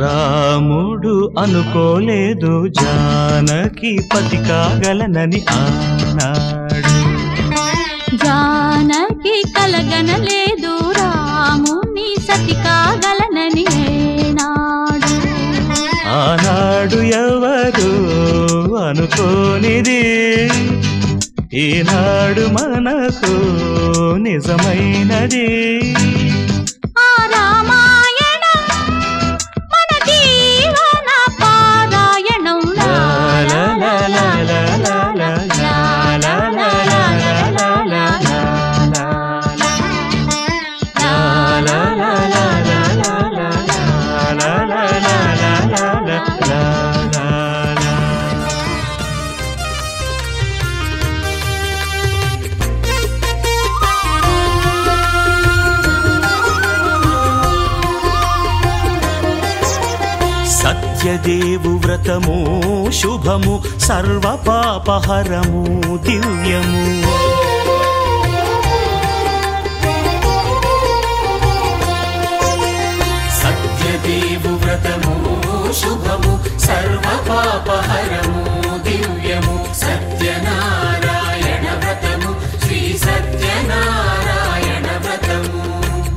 రాముడు అనుకోలేదు జానకి పతి కాగలనని ఆనాడు. జానకి కలగనలేదు రాముని సతి కాగలనని ఏనాడు. ఆనాడు ఎవరు అనుకోనిది ఈనాడు మనకు నిజమైనది. ఆ రామాయణం మన జీవన పారాయణం. లా లా లా లా లా లా లా లా లా లా లా లా లా లా లా లా లా లా లా. సత్యదేవు వ్రతము శుభము సర్వ పాపహరము దివ్యము. సత్యదేవు వ్రతము శుభము సర్వ పాపహరము దివ్యము. సత్యనారాయణ వ్రతము శ్రీ సత్యనారాయణ వ్రతము.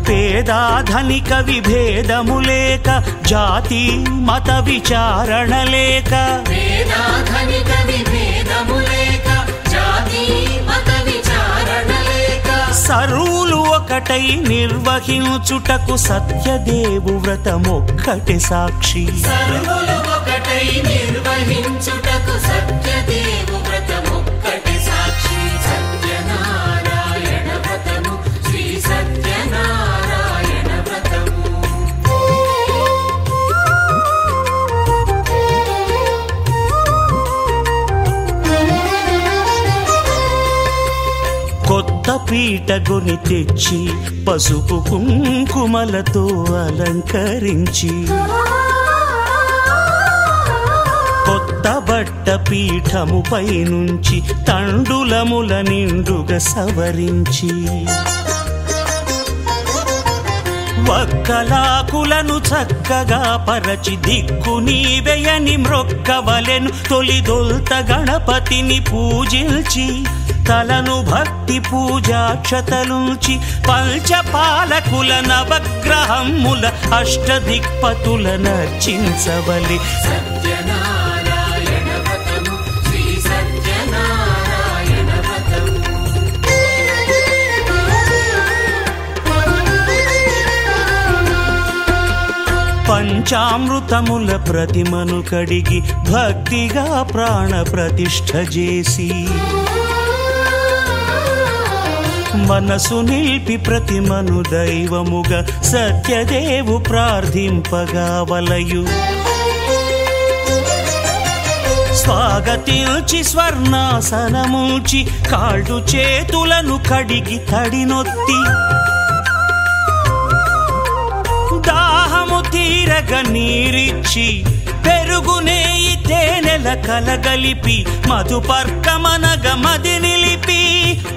పేదాధనిక విభేదము లేక జాతి మత విచారణ లేక వేదాధనిక విభేదము లేక జాతి మత విచారణ లేక సర్వులు ఒకటై నిర్వహించుటకు సత్యదేవు వ్రతమొక్కటి సాక్షి. సర్వులు ఒకటై నిర్వహించుటకు సత్యదేవు వ్రతమొక్కటి సాక్షి. సత్యనారాయణ వ్రతము శ్రీ సత్యనారాయణ వ్రతము. కొత్త పీట గొని తెచ్చి పసుపు కుంకుమలతో అలంకరించి కొత్త బట్ట పీఠముపై నుంచి తండులముల నిండుగా సవరించి వక్కలాకులను చక్కగా పరచి దిక్కు నీవెయని మ్రొక్కవలెను. తొలిదొల్త గణపతిని పూజించి తలను భక్తి పూజాక్షతలుంచి పంచపాలకుల నవగ్రహముల అష్టదిక్పతుల నర్చించవలి. సత్యనారాయణ వ్రతము శ్రీ సత్యనారాయణ వ్రతము. పంచామృతముల ప్రతిమను కడిగి భక్తిగా ప్రాణ ప్రతిష్ఠ చేసి మనసు నిలిపి ప్రతిమను దైవముగా సత్యదేవు ప్రార్థింపగా వలయు. స్వాగతించి స్వర్ణాసనముంచి కాళ్ళు చేతులను కడిగి తడినొత్తి దాహము తీరగ నీరిచ్చి పెరుగునేయి తేనెల కలగలిపి మధుపర్కమనగ మది నిలిపి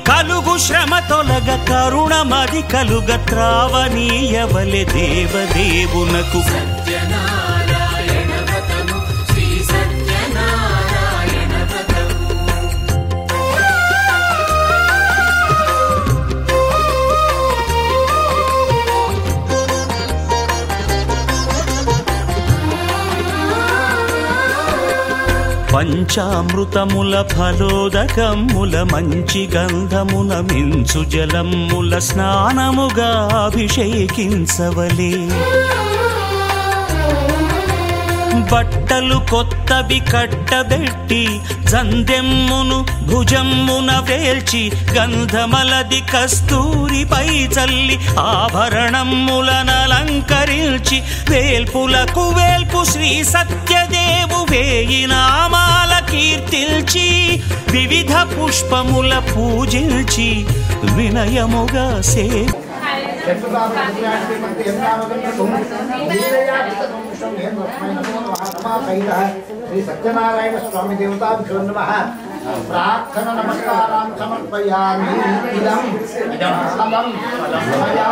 కలుగు శ్రమ తొలగ కరుణ మది కలుగ త్రావనీయవలె దేవదేవునకు. సత్యనారాయణ వ్రతము శ్రీ సత్యనారాయణ వ్రతము. పంచామృతముల ఫలోదకముల మంచి గంధమున మించు జలముల స్నానముగా అభిషేకించవలే. బట్టలు కొత్తవి కట్టబెట్టి జందెమ్మును భుజమ్మున వేల్చి గంధమలది కస్తూరిపై చల్లి ఆభరణములనలంకరించి వేల్పులకు వేల్పు శ్రీ సత్యదేవు వేయి నామాల కీర్తిల్చి వివిధ పుష్పముల పూజించి వినయముగా శ్రీ సత్యనారాయణ స్వామి దేవతాభ్యో నమః. ప్రార్థన నమస్కారం సమర్పయామి. ఇదం ఫలం మయా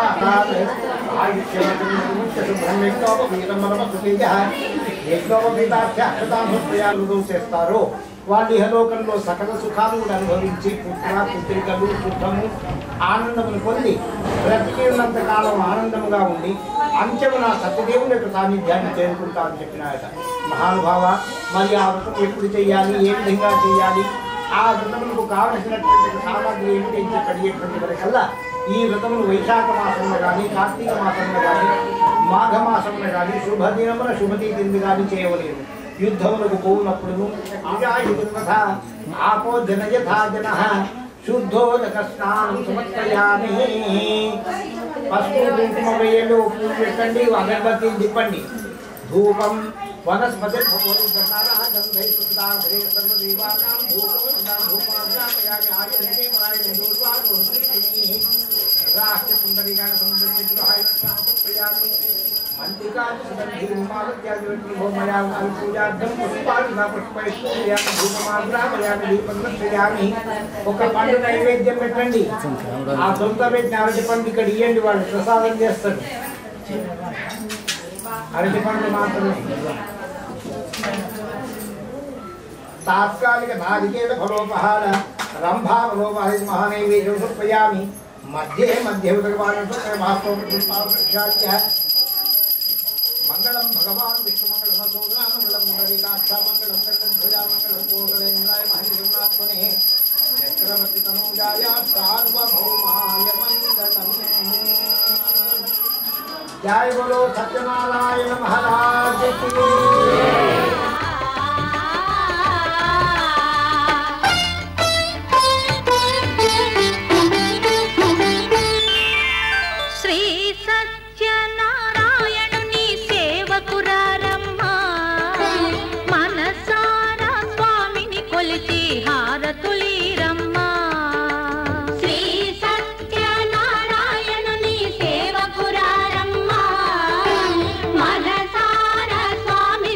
చేస్తారు. వాళ్ళు ఇహలోకంలో సకల సుఖాలు అనుభవించి పుత్ర పుత్రికలు సుఖము ఆనందమును పొంది బ్రతికినంత కాలం ఆనందముగా ఉండి అంచెమున సత్యదేవుని యొక్క సాన్నిధ్యాన్ని చేరుకుంటామని చెప్పినాయట మహానుభావ. మరి ఆ వ్రతం ఎప్పుడు చేయాలి, ఏ విధంగా చేయాలి, ఆ వ్రతములకు కావలసినటువంటి సామాగ్రి ఏమిటి అని అడిగేటువంటి వరకల్లా ఈ వ్రతమును వైశాఖ మాసంలో కానీ కార్తీక మాసంలో కానీ మాఘ మాసంలో కానీ శుభదినమున శుభతీతిని కానీ చేయవలేదు. యుద్ధములకు పోవునప్పుడు ఆపో జన యథా జన శుద్ధోదక స్నానం సమర్పయామి. పసుపు కుంకుమ వేయలు పూలు పెట్టండి, అగరబత్తి తిప్పండి. ధూపం వనస్పతి ఒక పండు నైవేద్యం పెట్టండి. ఆ సొంత పెట్టిన అరటి పండు ఇక్కడ ఇవ్వండి, వాళ్ళు ప్రసాదం చేస్తారు. అరటి పండు మాత్రమే. తాత్కాలిక నారికేళ ఫలోపహార రంభావలోపహార మహానైవేద్యం సమర్పయామి. మధ్యే మధ్య మంగళం భగవాన్ విష్ణుమంగళం మంగళం మంగళం కోటలేంద్రాయ మహేంద్రాత్మనే చక్రవర్తి తనూజాయ సార్వభౌమాయ మంగళం. जय बोलो सत्यनारायण महाराज की। श्री सत्यनारायणुनी सेवकुरारम्मा मनसारा स्वामिनि कोलिची हारतुलीरम्मा. श्री सत्यनारायणुनी सेवकुरारम्मा मनसारा स्वामी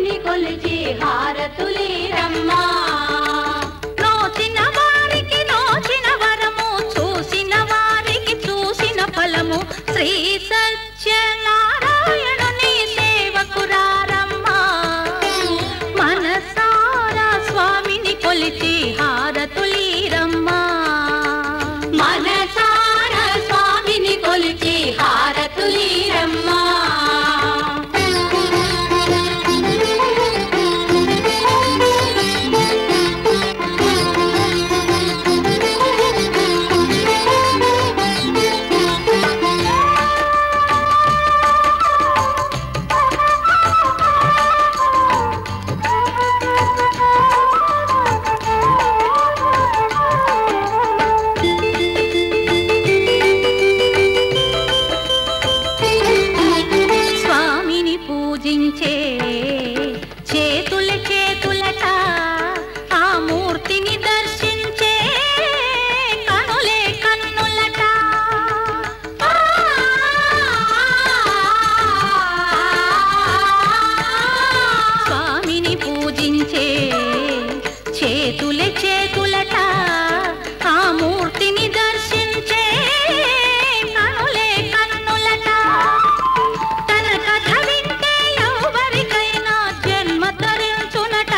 చేతుల చేతులట ఆ మూర్తిని దర్శించే కనులే కన్నులట స్వామిని పూజించే చేతులే చేతులట ఆ మూర్తిని దర్శించే కనులే కన్నులట తన కథ వింటే ఎవరికైనా జన్మ తరించునట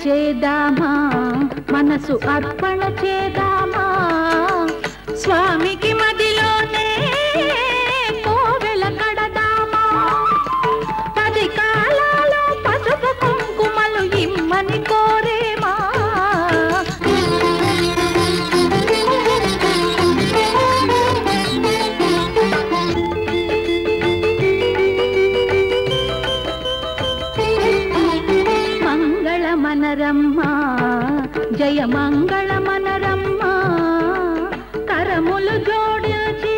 చేదామా మనసు అర్పణ చేదామా స్వామికి మదిలోనే కోవెల కడదామా 10 కాలాలో పసుపు కుంకుమలు ఇమ్మని కోరేమా మనరమ్మా జయ మంగళ మనరమ్మా కరములు జోడించి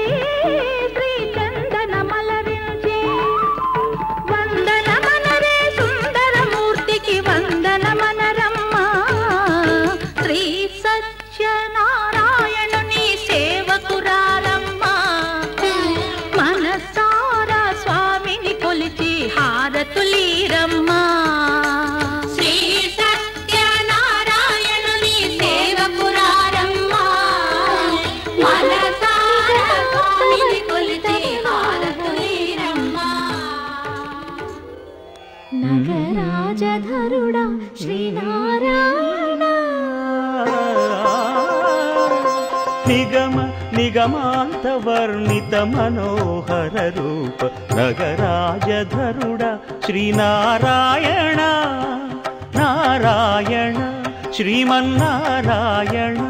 శ్రీ చందన మలరించి వందన మనరే సుందరమూర్తికి వందన మనరమ్మా శ్రీ సత్యనారాయణుని సేవకురారమ్మా మనసారా స్వామిని కొలిచి హారతులీరమ్మా నగరాజధరుడా శ్రీనారాయణ నిగమ నిగమాంత వర్ణిత మనోహర రూప నగరాజధరుడా శ్రీనారాయణ నారాయణ శ్రీమన్నారాయణ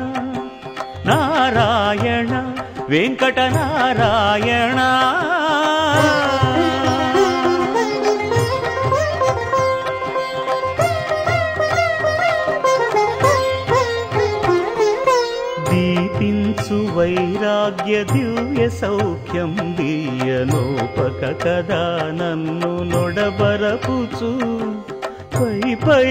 నారాయణ వెంకటనారాయణ దీపించు వైరాగ్య దివ్య సౌఖ్యం దీయనోపక కదా నన్ను నొడబరపుచు పై పై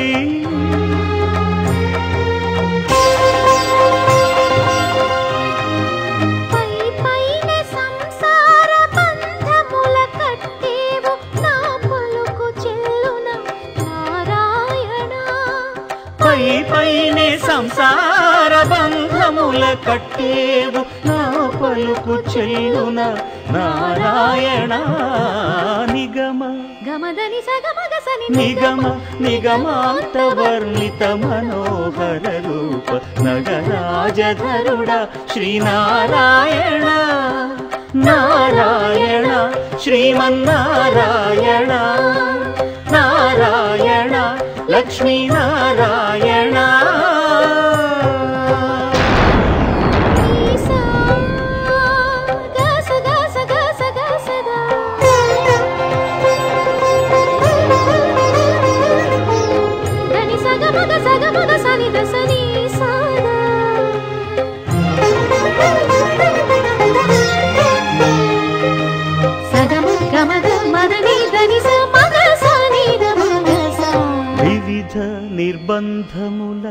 పైనే సంసార బంధముల కట్టేవు నా పలుకు చెల్లున నారాయణ నిగమ నిగమ నిగమాంత వర్ణిత మనోహర రూప నగరాజధరుడ శ్రీనారాయణ నారాయణ శ్రీమన్నారాయణ నారాయణ లక్ష్మీనారాయణ వివిధ నిర్బంధముల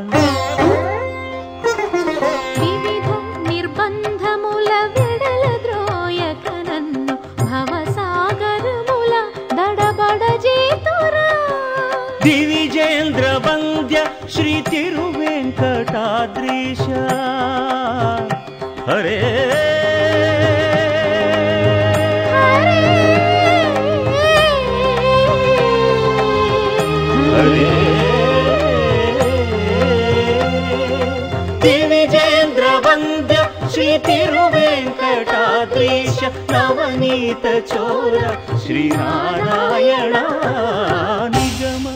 వెంకటాద్రీశ హరే హరే దివిజేంద్ర వంద్య శ్రీ తిరువెంకటాద్రీశ నవనీత చోర శ్రీనారాయణ నిగమ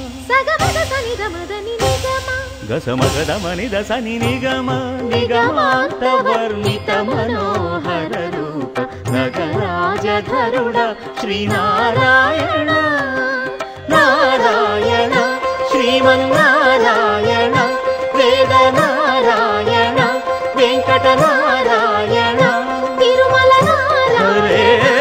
గసమగదమని దసని నిగమ నిగమాంత వర్ణిత మనోహర రూప నగరాజధరుడ శ్రీనారాయణ నారాయణ శ్రీమన్నారాయణ వేద నారాయణ వెంకట నారాయణ తిరుమల నారాయణ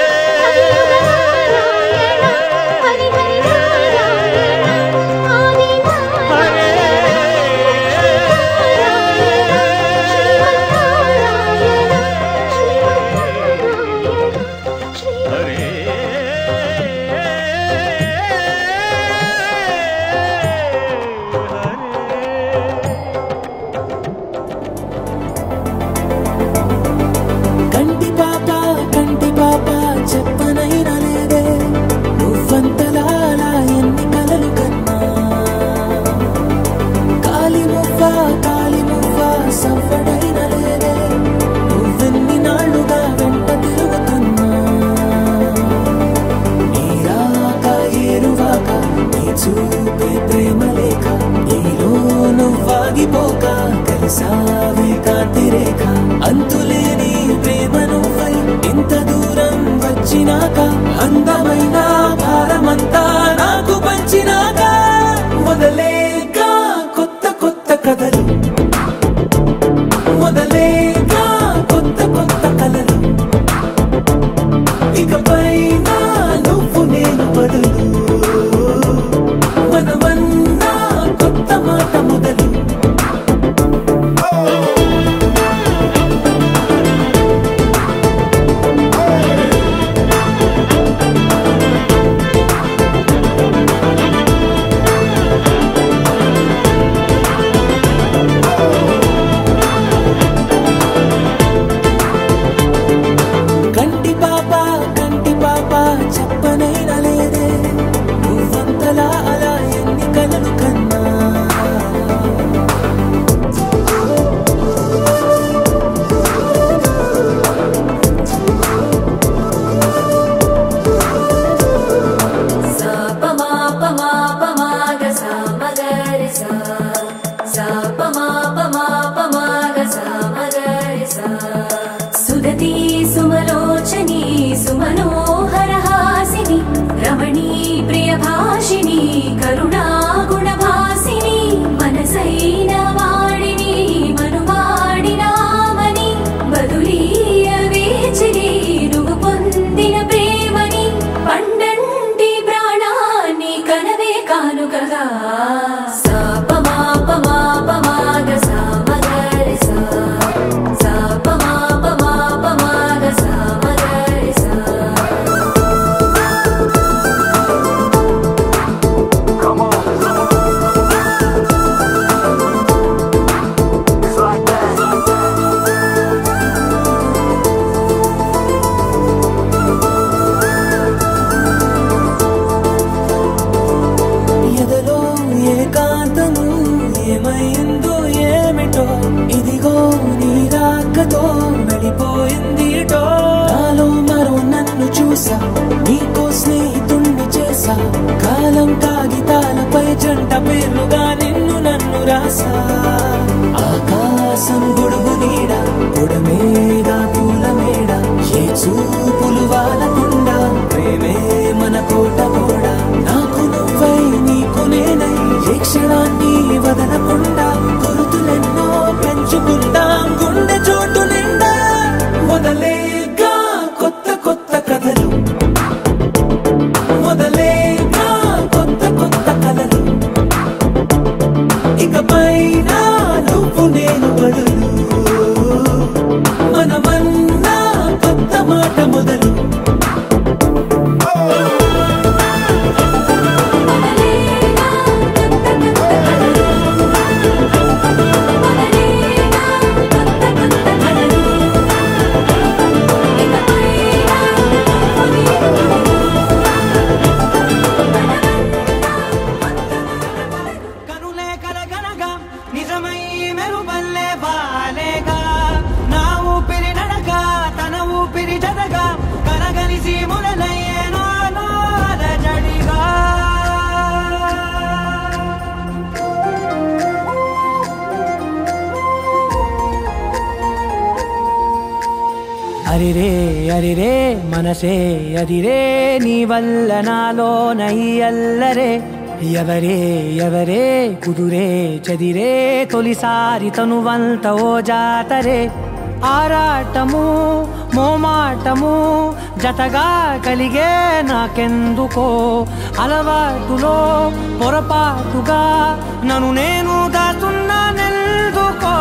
చూపే ప్రేమ లేఖ నీలో నువ్వాగిపోక కలిసావే కాంతి రేఖ అంతులేని ప్రేమ నువ్వై ఇంత దూరం వచ్చినాక అందమైన భారమంతా నాకు పంచినాక మొదలేక కొత్త కొత్త కథలు మొదలేక కొత్త కొత్త కలలు ఇకపై నువ్వు నేను బదులు మనమన్నా కొత్త మాట మొదలు కంటి పాప చెప్పనైనా లేదే నువ్వంతలా అలా ఎన్ని కలలు కన్నా సుదతి సుమలోచని సుమనోహర హాసిని రమణీ ప్రియ భాషిని కరుణా గుణ భాసిని మనసైన వాడిని మనువాడినామని బదులీయ వేచిని నువ్వు పొందిన ప్రేమని పండంటి ప్రాణాన్ని కనవే కానుకగా ఏమైందో ఏమిటో ఇదిగో నీ రాకతో వెళ్ళిపోయిందిటో నాలో మరో నన్ను చూసా నీకో స్నేహితుణ్ణి చేసా కాలం కాగితాలపై జంట పేర్లుగా నిన్ను నన్ను రాసా ఆకాశం గొడుగు నీడ పొడమేడ పూల మేడ ఏ చూపులు వాలకుండా ప్రేమే మన కోట కూడా నాకు నువ్వై నీకు నేనై ఏ క్షణాన్ని వదలకుండా గుర్తులెన్నో పెంచుకుందాం గుండె చోటు నిండా మొదలేగా కొత్త కొత్త కథలు మొదలేగా కొత్త కొత్త కథలు ఇకపైన నువ్వు నేను బదులు మనమన్నా కొత్త మాట అరిరే అరిరే మనసే అదిరే నీ వల్ల నాలోనై అల్లరే ఎవరే ఎవరే కుదురే చదిరే తొలిసారి తనువంత ఓ జాతరే ఆరాటము మోమాటము జతగా కలిగే నాకెందుకో అలవాటులో పొరపాటుగా నన్ను నేను దాస్తున్నానెందుకో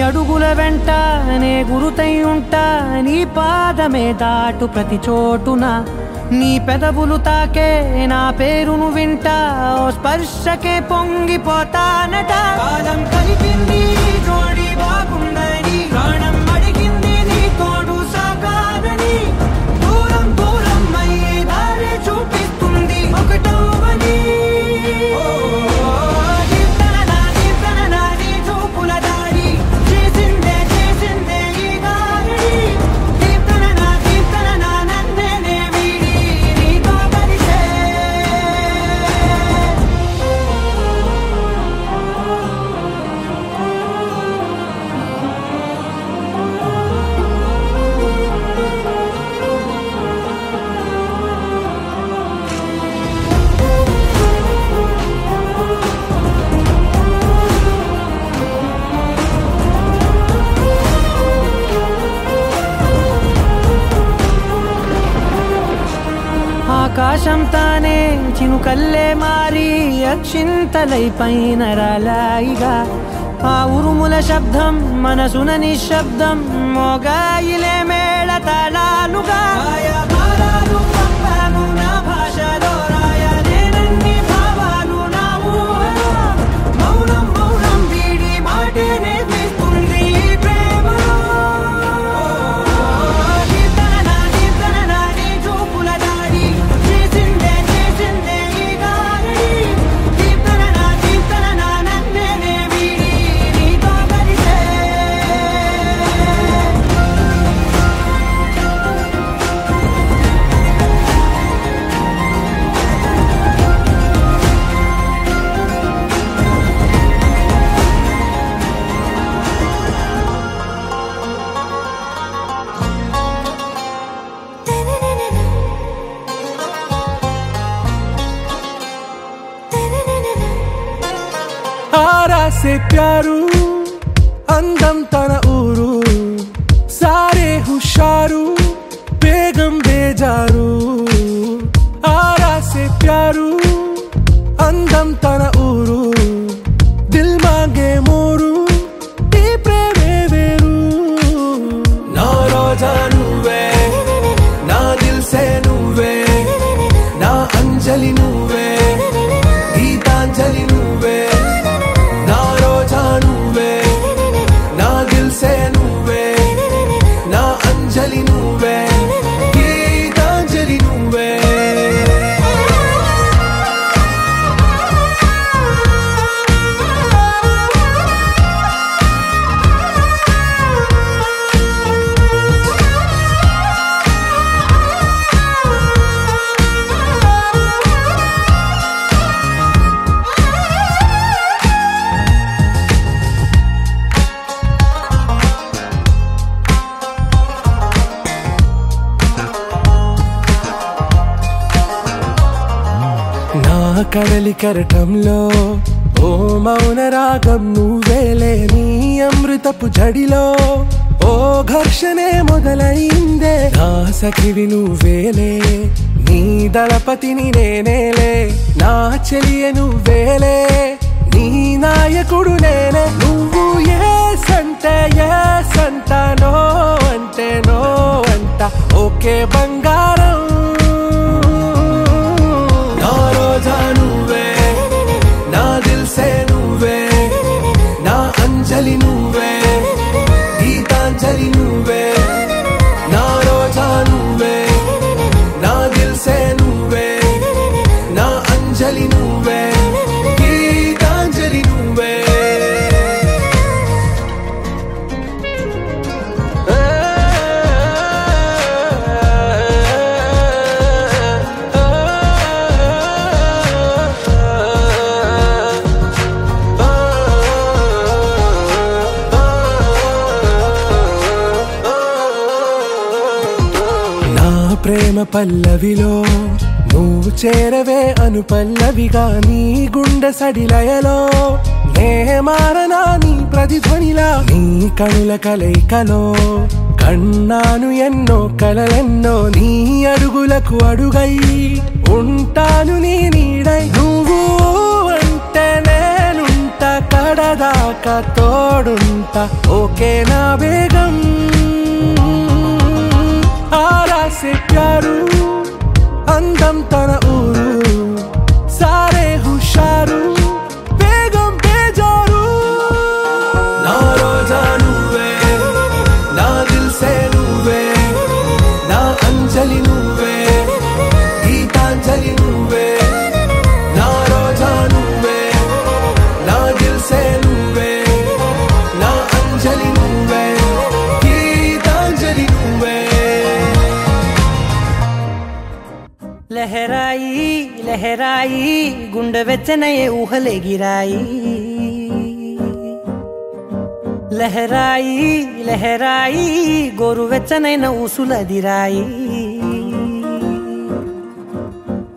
అడుగుల వెంట నే గురుతై ఉంటా నీ పాదమే దాటు ప్రతి చోటున నీ పెదవులు తాకే నా పేరును వింటా ఓ స్పర్శకే పొంగిపోతానట కాలం కలిపింది జోడి బాగుందని ప్రాణం అడిగింది నీ తోడు సాగాలని దూరం దూరం అయ్యే దారి చూపిస్తుంది ఒకటవని ఆకాశం తానే చినుకల్లే మారి అక్షింతలై పైన రాలాయిగా ఆ ఉరుముల శబ్దం మనసున నిశ్శబ్దం మోగాయిలే మేళ తాళాలుగా నా భాషలో రాయలేనన్ని భావాలు నా ఊహలో మౌనం మౌనం వీడి మాటే నేర్పిస్తుంది ప్రేమలో से प्यारू అందం తన ఊరు సారే హుషారు బేగం బేజారు ఆరా సే ప్యారు అందం తన ఊరు దిల్ మాంగే మోరు ఈ ప్రేమే వేరు నా రోజా నువ్వే నా దిల్ సే నువ్వే నా అంజలి నువ్వే గీతాంజలి నువ్వే కడలి కరటంలో ఓ మౌన రాగం నువ్వేలే నీ అమృతపు జడిలో ఓ ఘర్షణే మొదలైందే నా సఖివి నువ్వేలే నీ దళపతిని నేనేలే నా చెలియ నువ్వేలే నీ నాయకుడు నేనే నువ్వు ఏ సంట నో అంటే నో అంట ఓకే పలికే బంగారం నా రోజా నువ్వే నా దిల్సే నువ్వే నా అంజలి నువ్వే గీతాంజలి నువ్వే నా రోజా నువ్వే నా దిల్సే నువ్వే నా అంజలి నువ్వే గీతాంజలి నువ్వే ప్రేమ పల్లవిలో నువ్వు చేరవే అను పల్లవిగా నీ గుండె సడిలయలో నే మారనా నీ ప్రతిధ్వనిలా నీ కనుల కలయికలో కన్నాను ఎన్నో కలలెన్నో నీ అడుగులకు అడుగై ఉంటాను నీ నీడై నువ్వు అంటే నేనుంట కడదాకా తోడుంటా ఓకే నా బేగం आरा से प्यारू अंदम तन ऊरू सारे हुशारू बेगम बेजारू ना रोजा नुवे ना दिल से नुवे ना अंजलि नुवे गीतांजलि नुवे ना रोजा नुवे ना दिल से नुवे ना अंजलि नुवे गीतांजलि नुवे लहराई लहराई गुंड वेचनये ऊहले गिराई लहराई लहराई गोरु वेचनयन ऊसुलदिराई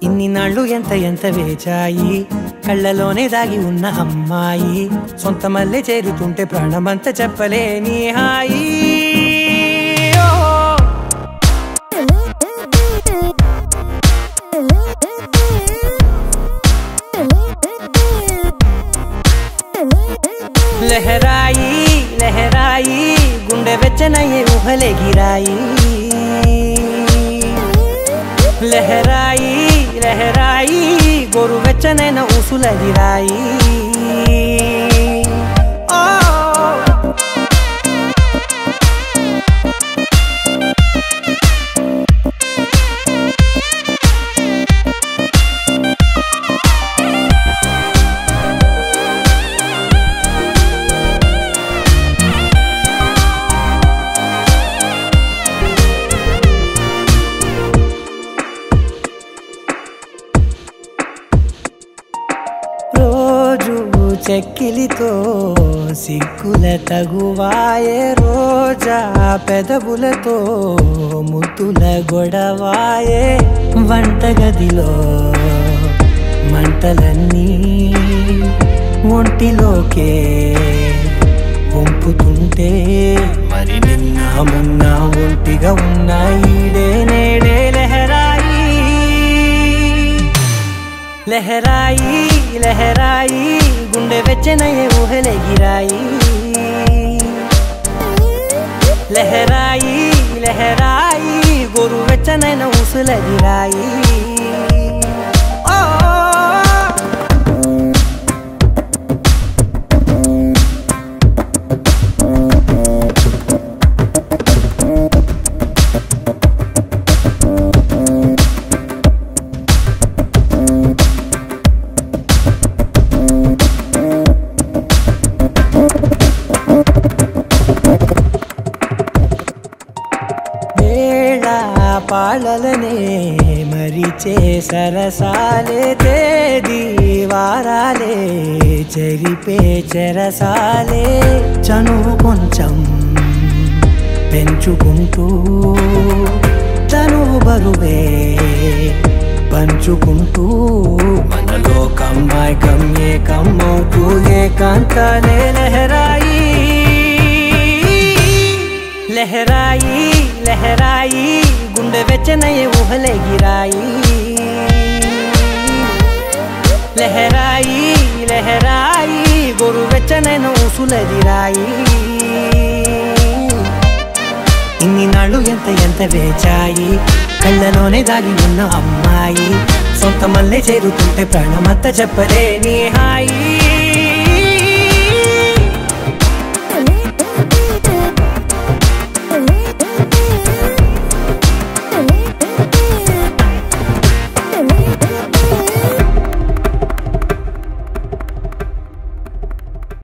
ఇన్ని నాళ్ళు ఎంత ఎంత వేచాయి కళ్ళలోనే దాగి ఉన్న అమ్మాయి సొంత మల్లె చేరుతుంటే ప్రాణమంతా చెప్పలేని హాయి लहराई लहराई गुंडे वेचनये ऊहले गिराई लहराई लहराई गोरु वेचनयन ऊसुलदिराई చెక్కిలితో సిగ్గుల తగువాయే రోజా పెదవులతో ముద్దుల గొడవాయే వంటగదిలో మంటలన్నీ ఒంటిలోకే వంపుతుంటే మరి నిన్న మొన్న ఒంటిగా ఉన్న ఈడే నేడే లహరాయి లహరాయి లహరాయి గుండె వెచ్చనయే ఊహలే గిరాయి లహరాయి లహరాయి గోరు వెచ్చనైన ఊసులదిరాయి పాలలనే మరిచే సరసాలే తేదీ వారాలే చెరిపే చెరసాలే చనువు కొంచెం పెంచుకుంటూ తనువు బరువే పంచుకుంటూ మనలో కమ్మాయి కమ్మే కమ్మవుతూ ఏకాంతాలే లహరాయి లహరాయి లహరాయి గుండె వెచ్చనయే ఊహలే గిరాయి లహరాయి లహరాయి గోరు వెచ్చనైన ఊసులదిరాయి ఇన్ని నాళ్ళు ఎంత ఎంత వేచాయి కళ్ళలోనే దాగి ఉన్న అమ్మాయి సొంత మల్లె చేరుతుంటే ప్రాణమంతా చెప్పలేని హాయి